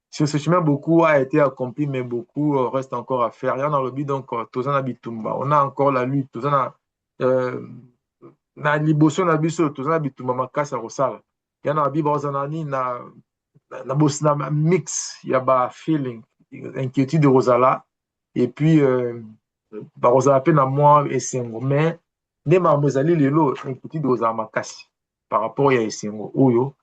Sur ce chemin, beaucoup a été accompli, mais beaucoup reste encore à faire. Il y en a lobby, donc, Tozana Bitumba. On a encore la lutte. Tozana, na liboso na biso, Tozana Bitumba, Makasa Rosal. Il y en a Biba Ozanani, na mix, il y a ba feeling, inquiétude de Rosala. Et puis, ba Rosala pe na moi et Sengo. Mais, ne ma mozali lelo, inquiétude de Rosala Makasi. Par rapport à Esengo, Oyo,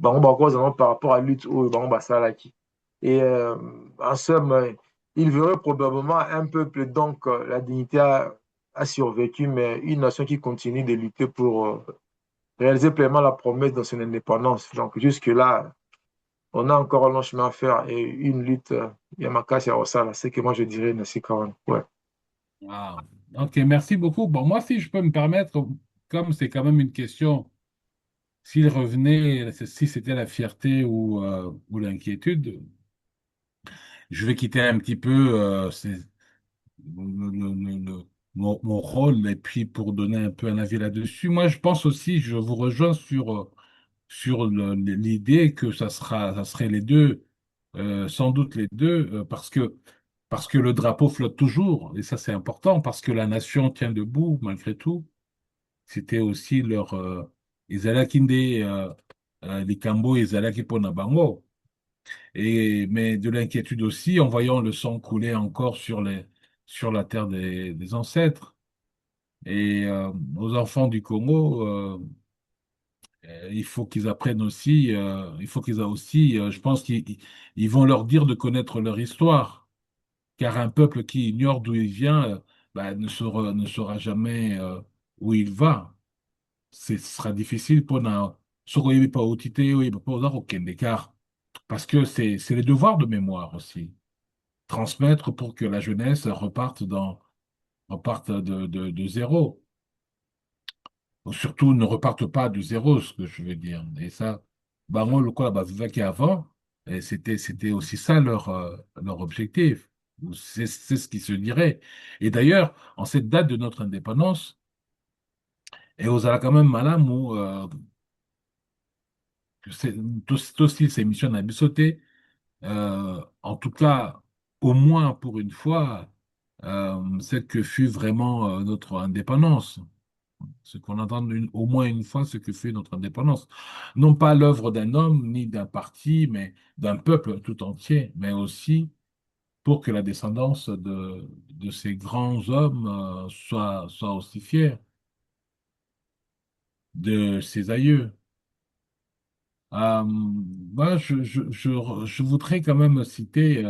par rapport à la lutte, Oyo, Basalaki. Et en somme, il verrait probablement un peuple, donc la dignité a survécu, mais une nation qui continue de lutter pour réaliser pleinement la promesse de son indépendance. Donc jusque-là, on a encore un long chemin à faire et une lutte, Yamakasi Arosala, c'est que moi je dirais, Nassi Kawan. Ouais. Ah, ok, merci beaucoup. Bon, moi, si je peux me permettre, comme c'est quand même une question, s'il revenait, si c'était la fierté ou l'inquiétude, je vais quitter un petit peu mon rôle et puis pour donner un peu un avis là-dessus. Moi, je pense aussi, je vous rejoins sur l'idée que ça serait les deux, sans doute les deux, parce que le drapeau flotte toujours, et ça c'est important, parce que la nation tient debout malgré tout. C'était aussi leur ezalaki nde likambo ezalaki mpona bango. Et mais de l'inquiétude aussi en voyant le sang couler encore sur la terre des ancêtres. Et aux enfants du Congo, il faut qu'ils apprennent aussi, il faut qu'ils aient aussi, je pense qu'ils vont leur dire de connaître leur histoire, car un peuple qui ignore d'où il vient, bah, ne saura jamais où il va. Ce sera difficile pour na soko yebi pa otite oyebi pa oza kokende, car parce que c'est les devoirs de mémoire aussi. Transmettre pour que la jeunesse reparte de zéro. Ou surtout, ne reparte pas de zéro, ce que je veux dire. Et ça, bah, moi, le quoi, bah, qui avant, et c'était aussi ça leur objectif. C'est ce qui se dirait. Et d'ailleurs, en cette date de notre indépendance, et aux quand même madame où, aussi ces missions n'a sauté, en tout cas, au moins pour une fois, celle que fut vraiment notre indépendance. Ce qu'on entend au moins une fois ce que fut notre indépendance. Non pas l'œuvre d'un homme ni d'un parti, mais d'un peuple tout entier, mais aussi pour que la descendance de ces grands hommes soit aussi fière de ses aïeux. Moi, je voudrais quand même citer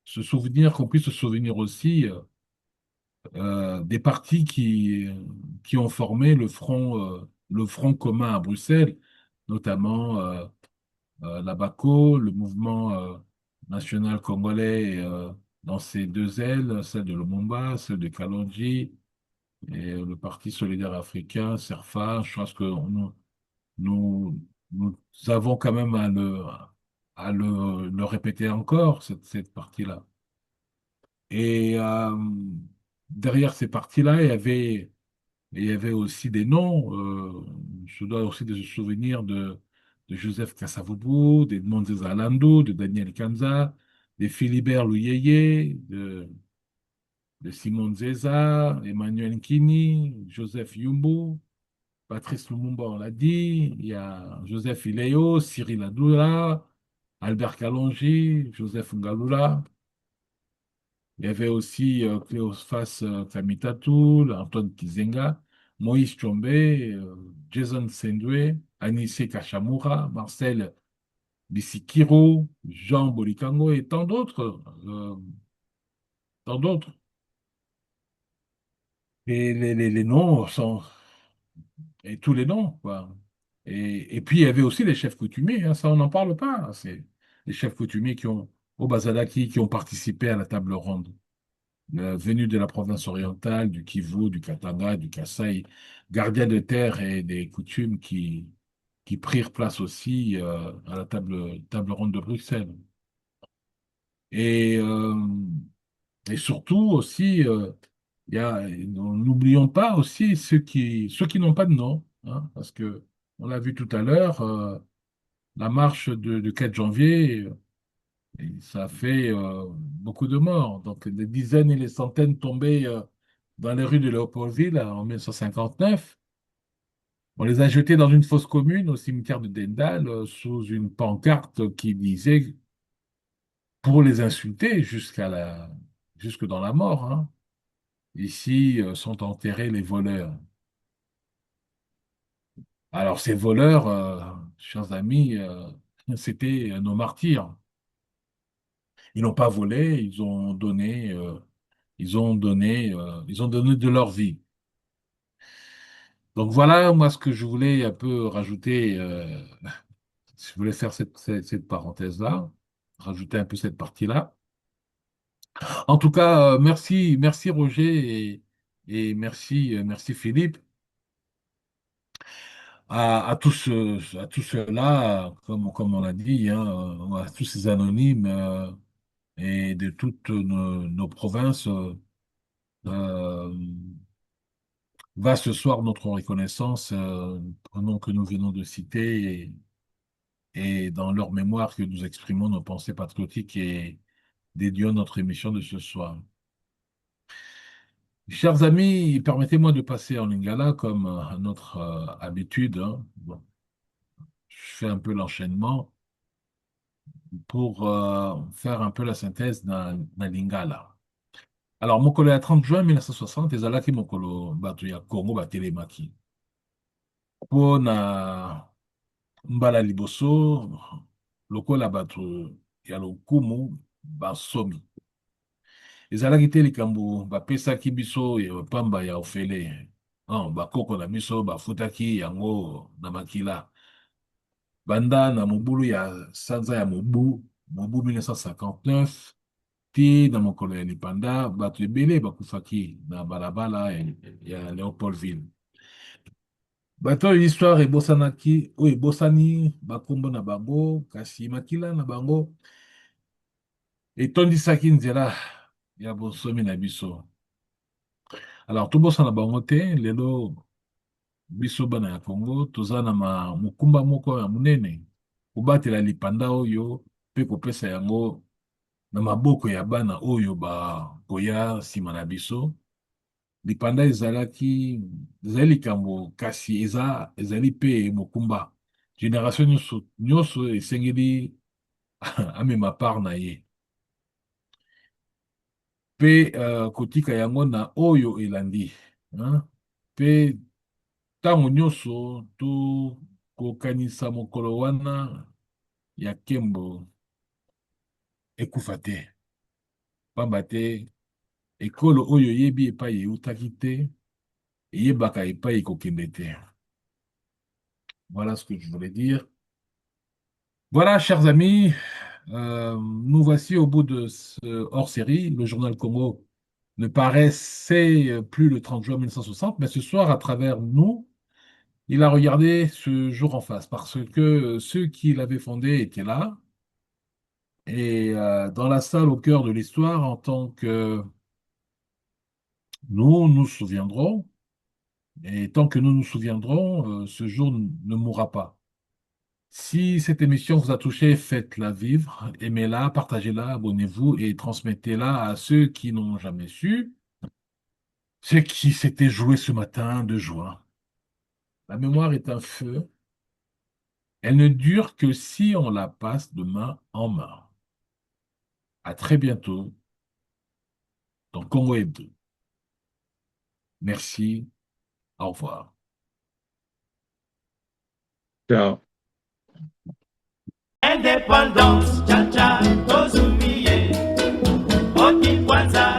ce souvenir, qu'on puisse se souvenir aussi des partis qui ont formé le front commun à Bruxelles, notamment la BACO, le mouvement national congolais dans ses deux ailes, celle de Lumumba, celle de Kalonji, et le Parti solidaire africain, CERFA. Je pense que nous, nous avons quand même à le répéter encore, cette partie-là. Et derrière ces parties-là, il y avait aussi des noms. Je dois aussi se souvenir de Joseph Kasavubu, d'Edmond Zezalando, de Daniel Kanza, de Philibert Luyeye, de Simon Zeza, Emmanuel Nkini, Joseph Yumbu, Patrice Lumumba, on l'a dit. Il y a Joseph Ileo, Cyril Adoula, Albert Kalonji, Joseph Ngalula. Il y avait aussi Cléophas Kamitatu, Antoine Kizenga, Moïse Tchombe, Jason Sendwe, Anissé Kachamura, Marcel Bisikiro, Jean Bolikango et tant d'autres. tant d'autres. Et les noms sont, et tous les noms, quoi. Et puis, il y avait aussi les chefs coutumiers, hein, ça, on n'en parle pas, hein. C'est les chefs coutumiers au Bazalaki, qui ont participé à la table ronde, venus de la province orientale, du Kivu, du Katanga, du Kasaï, gardiens de terre et des coutumes qui prirent place aussi à la table ronde de Bruxelles. Et, euh, et surtout aussi, n'oublions pas aussi ceux qui n'ont pas de nom, hein, parce que on l'a vu tout à l'heure, la marche de 4 janvier, et ça a fait beaucoup de morts. Donc des dizaines et des centaines tombés dans les rues de Léopoldville en 1959. On les a jetés dans une fosse commune au cimetière de Dendal sous une pancarte qui disait, pour les insulter jusque dans la mort, hein, ici sont enterrés les voleurs. Alors ces voleurs, chers amis, c'était nos martyrs. Ils n'ont pas volé, ils ont donné de leur vie. Donc voilà, moi, ce que je voulais un peu rajouter, je voulais faire cette parenthèse-là, rajouter un peu cette partie-là. En tout cas, merci Roger et merci Philippe. À tous ceux-là, comme on l'a dit, hein, à tous ces anonymes et de toutes nos provinces, euh, va ce soir notre reconnaissance au nom que nous venons de citer et dans leur mémoire que nous exprimons nos pensées patriotiques et dédions notre émission de ce soir. Chers amis, permettez-moi de passer en lingala comme à notre habitude, hein. Bon, je fais un peu l'enchaînement pour faire un peu la synthèse na lingala. Alors, mokolo ya 30 juin 1960, ezalaki mokolo bato ya Congo batelemaki. Po na mbala liboso, lokola bato ya lokumu basomi. Ezalaki te likambo bapesaki biso ya pamba ya ofele. Non, bakoko na biso bafutaki yango na makila. Banda na mobulu ya sanza ya mobu 1959, ti na mokolo ya lipanda, bato ebele bakufaki na balabala ya Léopoldville. Bato oyo histoire ebosanaki, oyo ebosani bakombo na bango, kasi makila na bango etondisaki nzela ya bonsomi na biso. Alors, tobosana bango te, lelo biso bana ya Congo, toza na mokumba moko ya munene, kobatela lipanda oyo, mpe kopesa yango na maboko ya bana oyo bakoya nsima na biso. Lipanda ezali likambo, kasi ezali mpe mokumba. Génération nyonso esengeli amema part na ye. Mpe kotika yango na oyo elandi. Hein? Mpe ntango nyonso tokokanisa mokolo wana ya nkembo ekufa te. Pamba te ekolo oyo yebi epai eutaki te, eyebaka epai ekokende te. Voilà ce que je voulais dire. Voilà, chers amis, nous voici au bout de ce hors-série. Le journal Congo ne paraissait plus le 30 juin 1960, mais ce soir, à travers nous, il a regardé ce jour en face, parce que ceux qui l'avaient fondé étaient là, et dans la salle au cœur de l'histoire, en tant que nous nous souviendrons, et tant que nous nous souviendrons, ce jour ne mourra pas. Si cette émission vous a touché, faites-la vivre, aimez-la, partagez-la, abonnez-vous et transmettez-la à ceux qui n'ont jamais su ce qui s'était joué ce matin de juin. La mémoire est un feu. Elle ne dure que si on la passe de main en main. À très bientôt dans Congo Hebdo. Merci. Au revoir. Ciao. Indépendance, cha cha, tozumiye, oti kwanza.